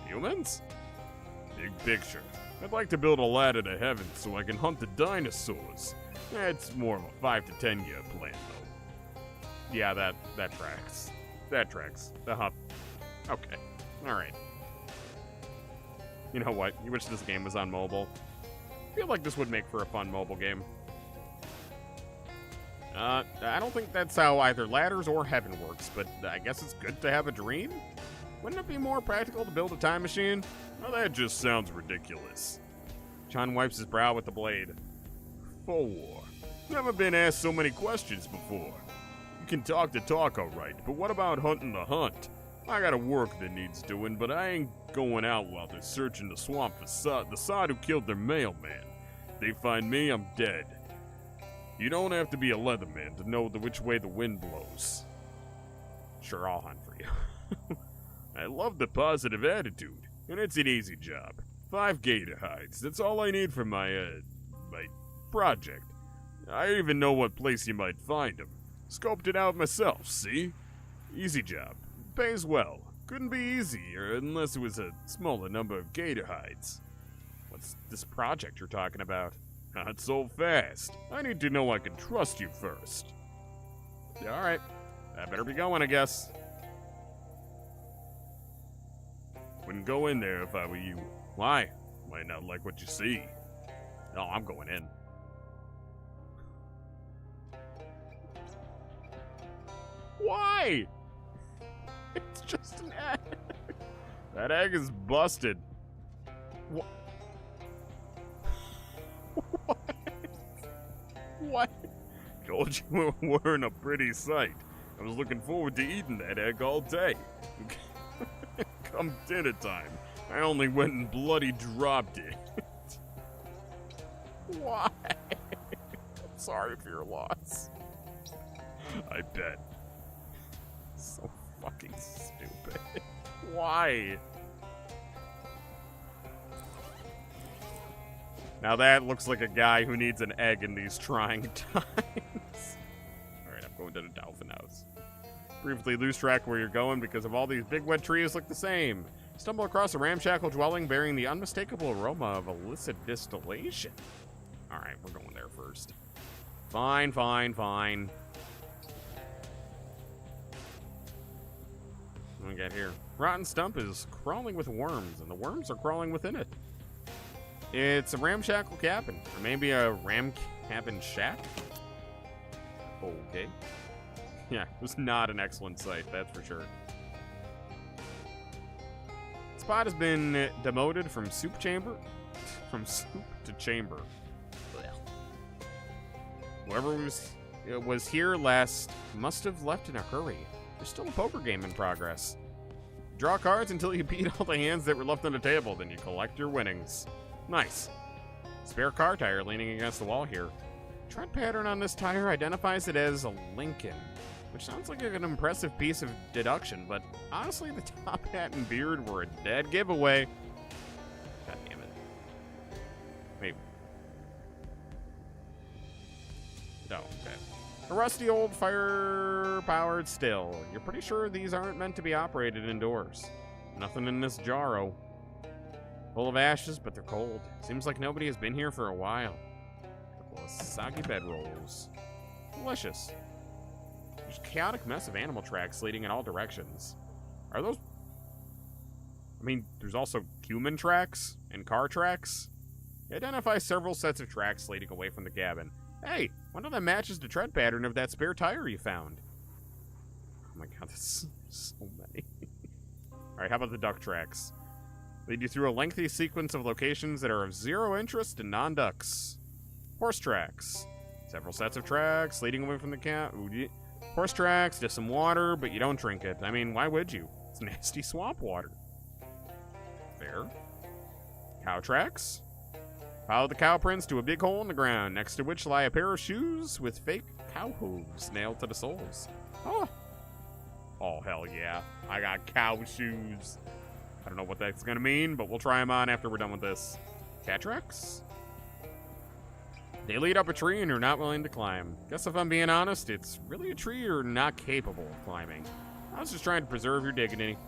Speaker 1: Humans? Big picture. I'd like to build a ladder to heaven so I can hunt the dinosaurs. It's more of a 5 to 10 year plan, though. Yeah, that tracks. That tracks. Okay. Alright. You know what? You wish this game was on mobile. I feel like this would make for a fun mobile game. I don't think that's how either ladders or heaven works, but I guess it's good to have a dream? Wouldn't it be more practical to build a time machine? Well, that just sounds ridiculous. John wipes his brow with the blade. 4. Never been asked so many questions before. You can talk the talk, alright, but what about hunting the hunt? I got work that needs doing, but I ain't going out while they're searching the swamp for the sod who killed their mailman. They find me, I'm dead. You don't have to be a leatherman to know which way the wind blows. Sure, I'll hunt for you. I love the positive attitude, and it's an easy job. 5 gator hides, that's all I need for my project. I even know what place you might find him. Scoped it out myself, see? Easy job. Pays well. Couldn't be easier unless it was a smaller number of gator hides.
Speaker 2: What's this project you're talking about?
Speaker 1: Not so fast. I need to know I can trust you first.
Speaker 2: Yeah, alright. I better be going, I guess.
Speaker 1: Wouldn't go in there if I were you.
Speaker 2: Why?
Speaker 1: Might not like what you see.
Speaker 2: No, I'm going in. Why? It's just an egg.
Speaker 1: That egg is busted.
Speaker 2: What? What? What?
Speaker 1: Told you we weren't a pretty sight. I was looking forward to eating that egg all day. Come dinner time, I only went and bloody dropped it.
Speaker 2: Why? Sorry for your loss.
Speaker 1: I bet.
Speaker 2: So fucking stupid. Why? Now that looks like a guy who needs an egg in these trying times. Alright, I'm going to the dolphin house. Briefly lose track where you're going because of all these big wet trees look the same. Stumble across a ramshackle dwelling bearing the unmistakable aroma of illicit distillation. Alright, we're going there first. Fine, fine, fine. What do we got here? Rotten stump is crawling with worms, and the worms are crawling within it. It's a ramshackle cabin, or maybe a ram cabin shack? Okay. Yeah, it was not an excellent sight, that's for sure. Spot has been demoted from soup chamber, from soup to chamber. Whoever was here last must have left in a hurry. There's still a poker game in progress. Draw cards until you beat all the hands that were left on the table, then you collect your winnings. Nice. Spare car tire leaning against the wall here. Tread pattern on this tire identifies it as a Lincoln, which sounds like an impressive piece of deduction, but honestly, the top hat and beard were a dead giveaway. God damn it. Wait. Oh, okay. A rusty old fire-powered still. You're pretty sure these aren't meant to be operated indoors. Nothing in this jarro. Full of ashes, but they're cold. Seems like nobody has been here for a while. A couple of soggy bedrolls. Delicious. There's a chaotic mess of animal tracks leading in all directions. Are those... I mean, there's also human tracks and car tracks. You identify several sets of tracks leading away from the cabin. Hey, wonder that matches the tread pattern of that spare tire you found. Oh my god, that's so many. Alright, how about the duck tracks? Lead you through a lengthy sequence of locations that are of zero interest to non-ducks. Horse tracks. Several sets of tracks leading away from the cat. Horse tracks, just some water, but you don't drink it. I mean, why would you? It's nasty swamp water. Fair. Cow tracks. Follow the cow prints to a big hole in the ground, next to which lie a pair of shoes with fake cow hooves nailed to the soles. Oh. Oh, hell yeah. I got cow shoes. I don't know what that's gonna mean, but we'll try them on after we're done with this. Cat tracks? They lead up a tree and you're not willing to climb. Guess if I'm being honest, it's really a tree you're not capable of climbing. I was just trying to preserve your dignity.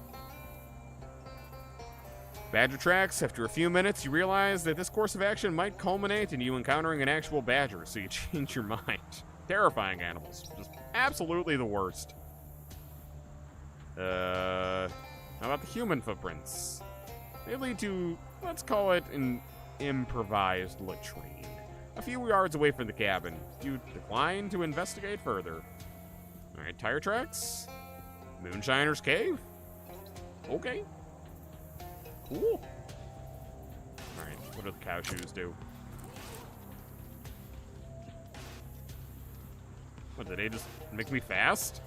Speaker 2: Badger tracks. After a few minutes, you realize that this course of action might culminate in you encountering an actual badger, so you change your mind. Terrifying animals. Just absolutely the worst. How about the human footprints? They lead to, let's call it, an improvised latrine. A few yards away from the cabin. You decline to investigate further. Alright, tire tracks? Moonshiner's Cave? Okay. Cool. Alright, what do the cow shoes do? What, did they just make me fast?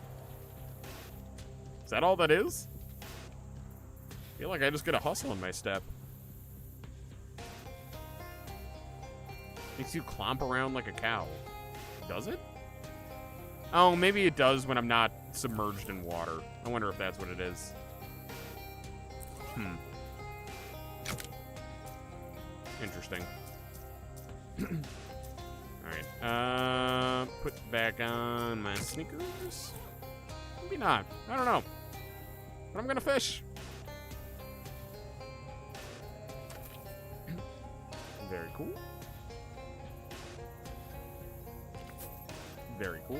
Speaker 2: Is that all that is? I feel like I just get a hustle in my step. Makes you clomp around like a cow. Does it? Oh, maybe it does when I'm not submerged in water. I wonder if that's what it is. Interesting.
Speaker 1: put back on my sneakers? Maybe not. I don't know. But I'm gonna fish. Very cool. Very cool.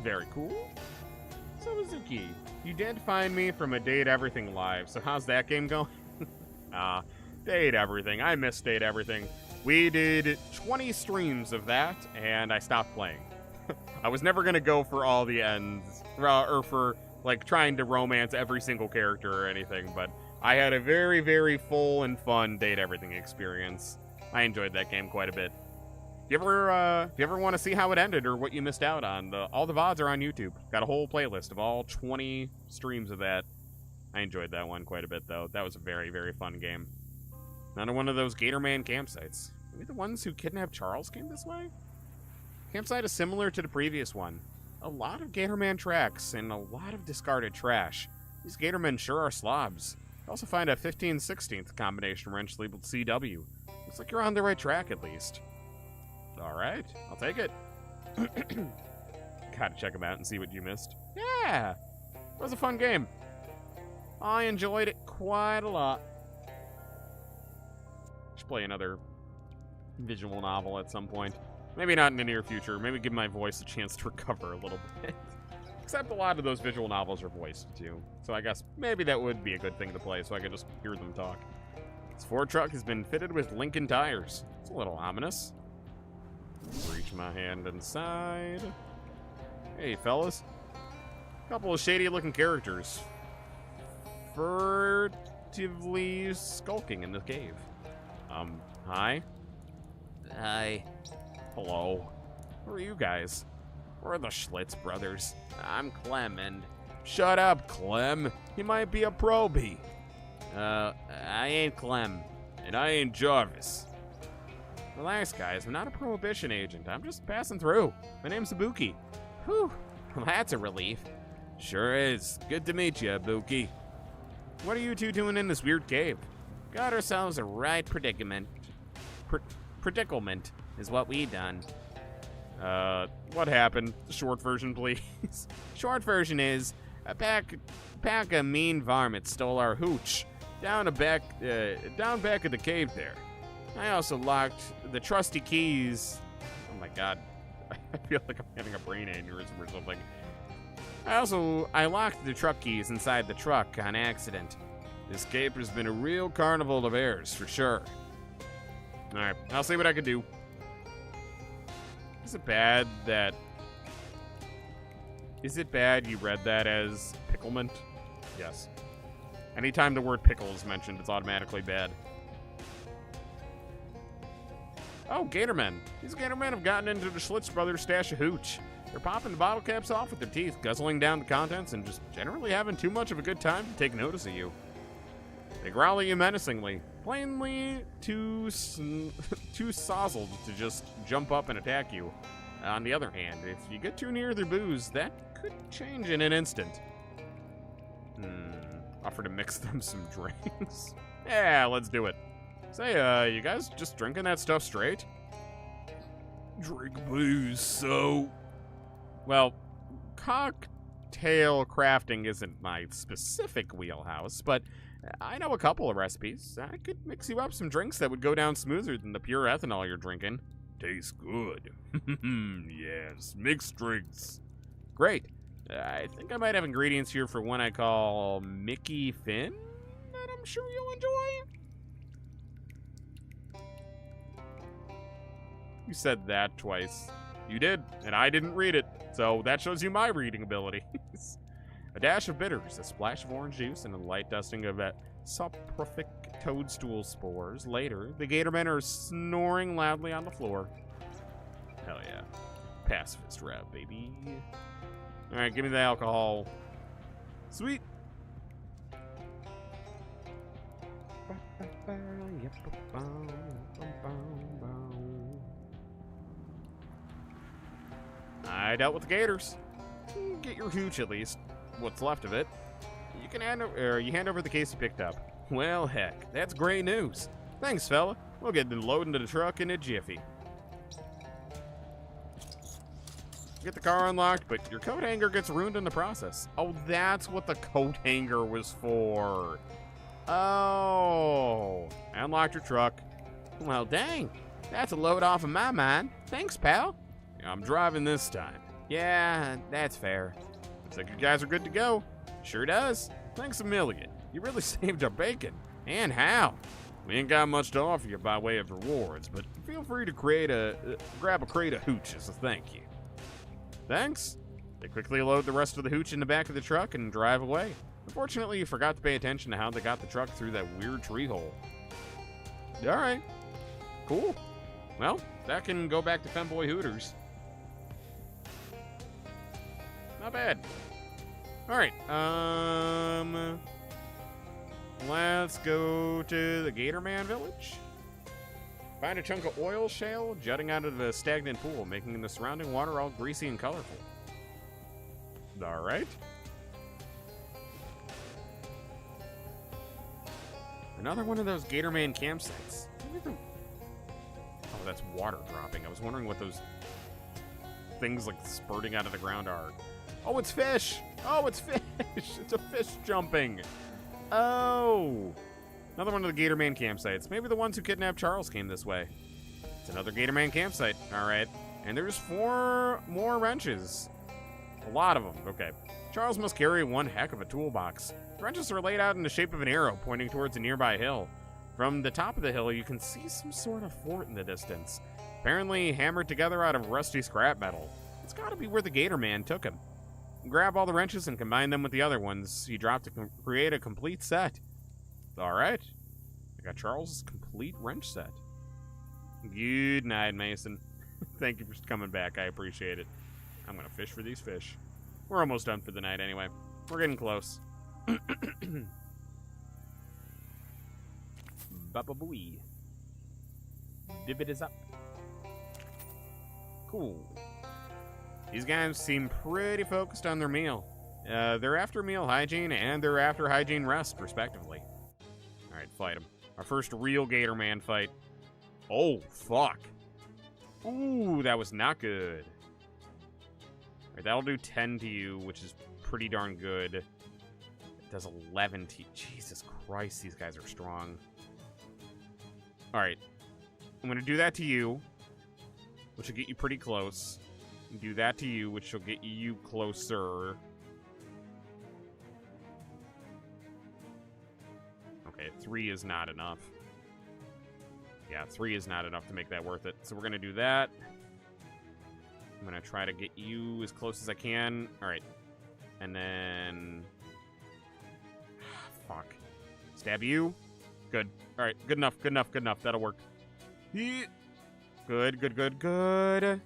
Speaker 1: Very cool. So, Mizuki, you did find me from a Date Everything live, so how's that game going? Date Everything. I miss Date Everything. We did 20 streams of that, and I stopped playing. I was never going to go for all the ends, or for, like, trying to romance every single character or anything, but I had a very, very full and fun Date Everything experience. I enjoyed that game quite a bit. If you ever want to see how it ended or what you missed out on, all the VODs are on YouTube. Got a whole playlist of all 20 streams of that. I enjoyed that one quite a bit, though. That was a very, very fun game. Another one of those Gatorman campsites. Maybe the ones who kidnapped Charles came this way? Campsite is similar to the previous one. A lot of Gatorman tracks and a lot of discarded trash. These Gatormen sure are slobs. You also find a 15/16 combination wrench labeled CW. Looks like you're on the right track, at least. Alright, I'll take it. Gotta check them out and see what you missed. Yeah! It was a fun game. I enjoyed it quite a lot. Should play another visual novel at some point. Maybe not in the near future. Maybe give my voice a chance to recover a little bit. Except a lot of those visual novels are voiced, too. So I guess maybe that would be a good thing to play so I could just hear them talk. This Ford truck has been fitted with Lincoln tires. It's a little ominous. Reach my hand inside. Hey, fellas. Couple of shady-looking characters. Furtively skulking in the cave. Hi?
Speaker 2: Hi.
Speaker 1: Hello. Who are you guys? We're the Schlitz brothers.
Speaker 2: I'm Clem, and...
Speaker 1: Shut up, Clem. You might be a probie.
Speaker 2: I ain't Clem.
Speaker 1: And I ain't Jarvis.
Speaker 2: Relax, guys. I'm not a prohibition agent. I'm just passing through. My name's Ibuki. Whew. Well, that's a relief.
Speaker 1: Sure is. Good to meet you, Ibuki.
Speaker 2: What are you two doing in this weird cave? Got ourselves a right predicament. Predicament is what we done.
Speaker 1: What happened? Short version, please.
Speaker 2: Short version is, a pack of mean varmints stole our hooch down back of the cave there. I also locked the trusty keys.
Speaker 1: Oh my god. I feel like I'm having a brain aneurysm or something.
Speaker 2: I locked the truck keys inside the truck on accident.
Speaker 1: This cave has been a real carnival of errors, for sure. Alright, I'll see what I can do. Is it bad you read that as picklement? Yes. Anytime the word pickle is mentioned, it's automatically bad. Oh, Gatormen. These Gatormen have gotten into the Schlitz brothers' stash of hooch. They're popping the bottle caps off with their teeth, guzzling down the contents, and just generally having too much of a good time to take notice of you. They growl at you menacingly, plainly too sozzled to just jump up and attack you. On the other hand, if you get too near their booze, that could change in an instant. Offer to mix them some drinks. Yeah, let's do it. Say, you guys just drinking that stuff straight?
Speaker 2: Drink booze, so...
Speaker 1: Well, cocktail crafting isn't my specific wheelhouse, but I know a couple of recipes. I could mix you up some drinks that would go down smoother than the pure ethanol you're drinking.
Speaker 2: Tastes good. Yes, mixed drinks.
Speaker 1: Great. I think I might have ingredients here for one I call Mickey Finn that I'm sure you'll enjoy. You said that twice. You did, and I didn't read it, so that shows you my reading abilities. A dash of bitters, a splash of orange juice, and a light dusting of soporific toadstool spores. Later, the Gatormen are snoring loudly on the floor. Hell yeah. Pacifist route, baby. Alright, give me the alcohol. Sweet. I dealt with the gators. Get your hooch at least. What's left of it. You hand over the case you picked up. Well, heck, that's great news. Thanks, fella. We'll get them loaded into the truck in a jiffy. Get the car unlocked, but your coat hanger gets ruined in the process. Oh, that's what the coat hanger was for. Oh, I unlocked your truck.
Speaker 2: Well, dang. That's a load off of my mind. Thanks, pal.
Speaker 1: I'm driving this time.
Speaker 2: Yeah, that's fair.
Speaker 1: Looks like you guys are good to go.
Speaker 2: Sure does.
Speaker 1: Thanks a million. You really saved our bacon.
Speaker 2: And how?
Speaker 1: We ain't got much to offer you by way of rewards, but feel free to grab a crate of hooch as a thank you. Thanks. They quickly load the rest of the hooch in the back of the truck and drive away. Unfortunately, you forgot to pay attention to how they got the truck through that weird tree hole. All right. Cool. Well, that can go back to Femboy Hooters. Not bad. All right. Let's go to the Gatorman village. Find a chunk of oil shale jutting out of a stagnant pool, making the surrounding water all greasy and colorful. All right. Another one of those Gatorman campsites. Oh, that's water dropping. I was wondering what those things like spurting out of the ground are. Oh, it's fish. Oh, it's fish. It's a fish jumping. Oh. Another one of the Gatorman campsites. Maybe the ones who kidnapped Charles came this way. It's another Gatorman campsite. All right. And there's 4 more wrenches. A lot of them. Okay. Charles must carry one heck of a toolbox. The wrenches are laid out in the shape of an arrow pointing towards a nearby hill. From the top of the hill, you can see some sort of fort in the distance. Apparently hammered together out of rusty scrap metal. It's got to be where the Gatorman took him. Grab all the wrenches and combine them with the other ones he dropped to create a complete set. All right. I got Charles' complete wrench set. Good night, Mason. Thank you for coming back. I appreciate it. I'm going to fish for these fish. We're almost done for the night anyway. We're getting close.
Speaker 2: Baba Booey. Divot is up.
Speaker 1: Cool. These guys seem pretty focused on their meal. They're after meal hygiene and they're after hygiene rest, respectively. All right, fight them. Our first real Gatorman fight. Oh, fuck. Ooh, that was not good. All right, that'll do 10 to you, which is pretty darn good. It does 11 to you. Jesus Christ, these guys are strong. All right. I'm going to do that to you, which will get you pretty close. Do that to you, which will get you closer. Okay, 3 is not enough. Yeah, 3 is not enough to make that worth it. So we're going to do that. I'm going to try to get you as close as I can. All right. And then... fuck. Stab you. Good. All right, good enough, good enough, good enough. That'll work. Good, good, good, good.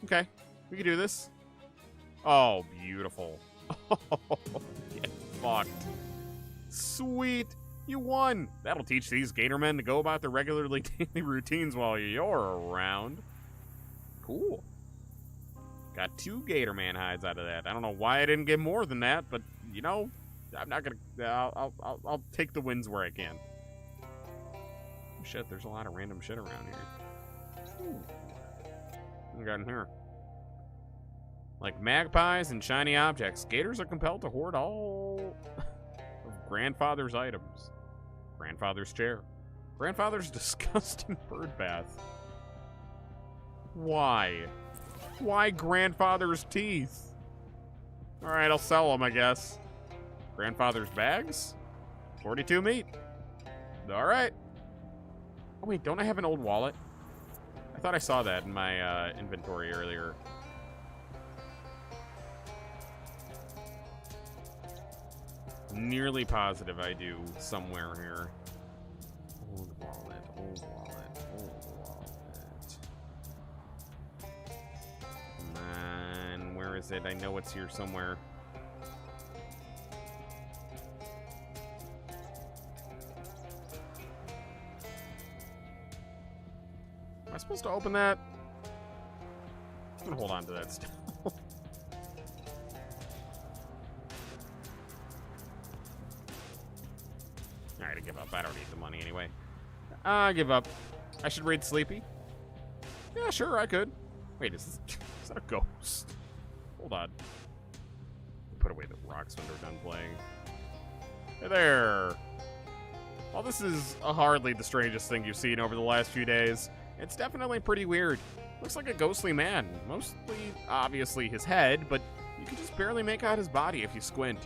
Speaker 1: Okay, we can do this. Oh, beautiful. Get fucked. Sweet. You won. That'll teach these Gatormen to go about their regularly daily routines while you're around. Cool. Got 2 Gatorman hides out of that. I don't know why I didn't get more than that, but, you know, I'm not gonna... I'll take the wins where I can. Oh, shit, there's a lot of random shit around here. Ooh. What we got in here? Like magpies and shiny objects, Gators are compelled to hoard all of Grandfather's items. Grandfather's chair. Grandfather's disgusting bird bath. Why? Why Grandfather's teeth? Alright, I'll sell them, I guess. Grandfather's bags? 42 meat. Alright. Oh, wait, don't I have an old wallet? I thought I saw that in my inventory earlier. Nearly positive I do somewhere here. Old wallet, old wallet, old wallet. Come on, where is it? I know it's here somewhere. Am I supposed to open that? I'm gonna hold on to that still. Alright, I give up. I don't need the money anyway. I give up. I should raid Sleepy. Yeah, sure, I could. Wait, is that a ghost? Hold on. Put away the rocks when they're done playing. Hey there. While this is hardly the strangest thing you've seen over the last few days, it's definitely pretty weird. Looks like a ghostly man. Mostly, obviously, his head, but you can just barely make out his body if you squint.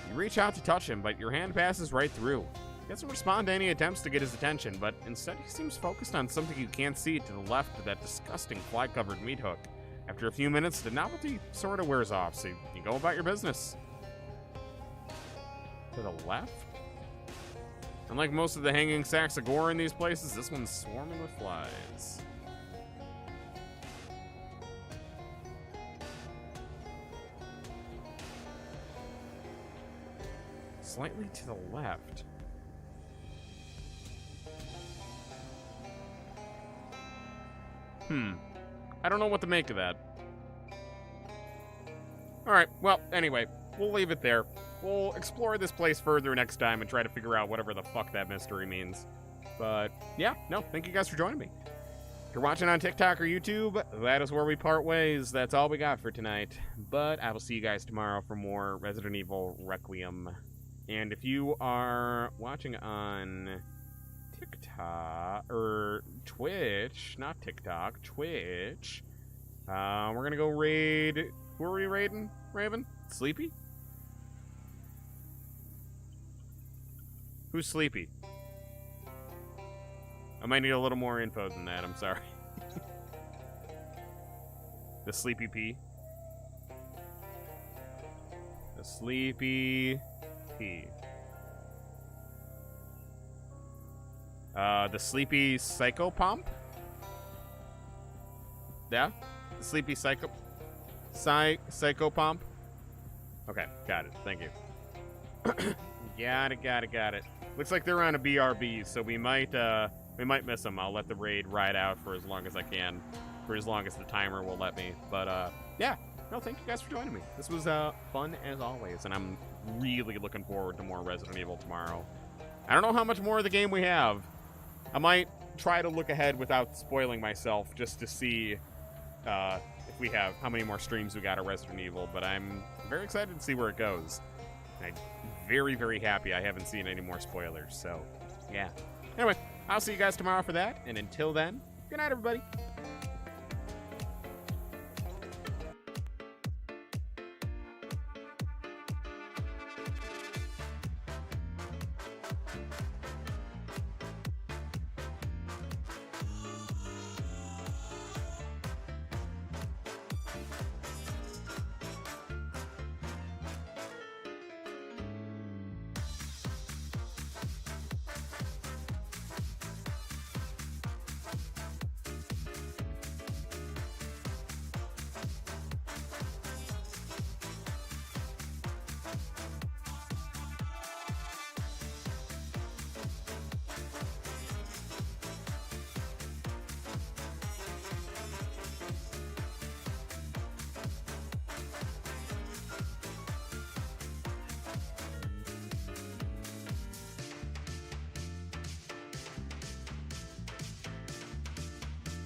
Speaker 1: You reach out to touch him, but your hand passes right through. He doesn't respond to any attempts to get his attention, but instead he seems focused on something you can't see to the left of that disgusting fly-covered meat hook. After a few minutes, the novelty sort of wears off, so you go about your business. To the left? Unlike most of the hanging sacks of gore in these places, this one's swarming with flies. Slightly to the left. I don't know what to make of that. Alright, well, anyway, we'll leave it there. We'll explore this place further next time and try to figure out whatever the fuck that mystery means. But, yeah, no, thank you guys for joining me. If you're watching on TikTok or YouTube, that is where we part ways. That's all we got for tonight. But I will see you guys tomorrow for more Resident Evil Requiem. And if you are watching on TikTok, or Twitch, not TikTok, Twitch, we're gonna go raid, who are we raiding, Raven? Sleepy? Who's Sleepy? I might need a little more info than that, I'm sorry. The Sleepy P. The Sleepy P. The Sleepy Psychopomp? Yeah? The Sleepy Psychopomp? Okay, got it. Thank you. Got it. Looks like they're on a BRB, so we might miss them. I'll let the raid ride out for as long as I can, for as long as the timer will let me. But, yeah. No, thank you guys for joining me. This was, fun as always, and I'm really looking forward to more Resident Evil tomorrow. I don't know how much more of the game we have. I might try to look ahead without spoiling myself just to see if we have how many more streams we got of Resident Evil, but I'm very excited to see where it goes. And I'm very, very happy I haven't seen any more spoilers, so yeah. Anyway, I'll see you guys tomorrow for that, and until then, good night, everybody.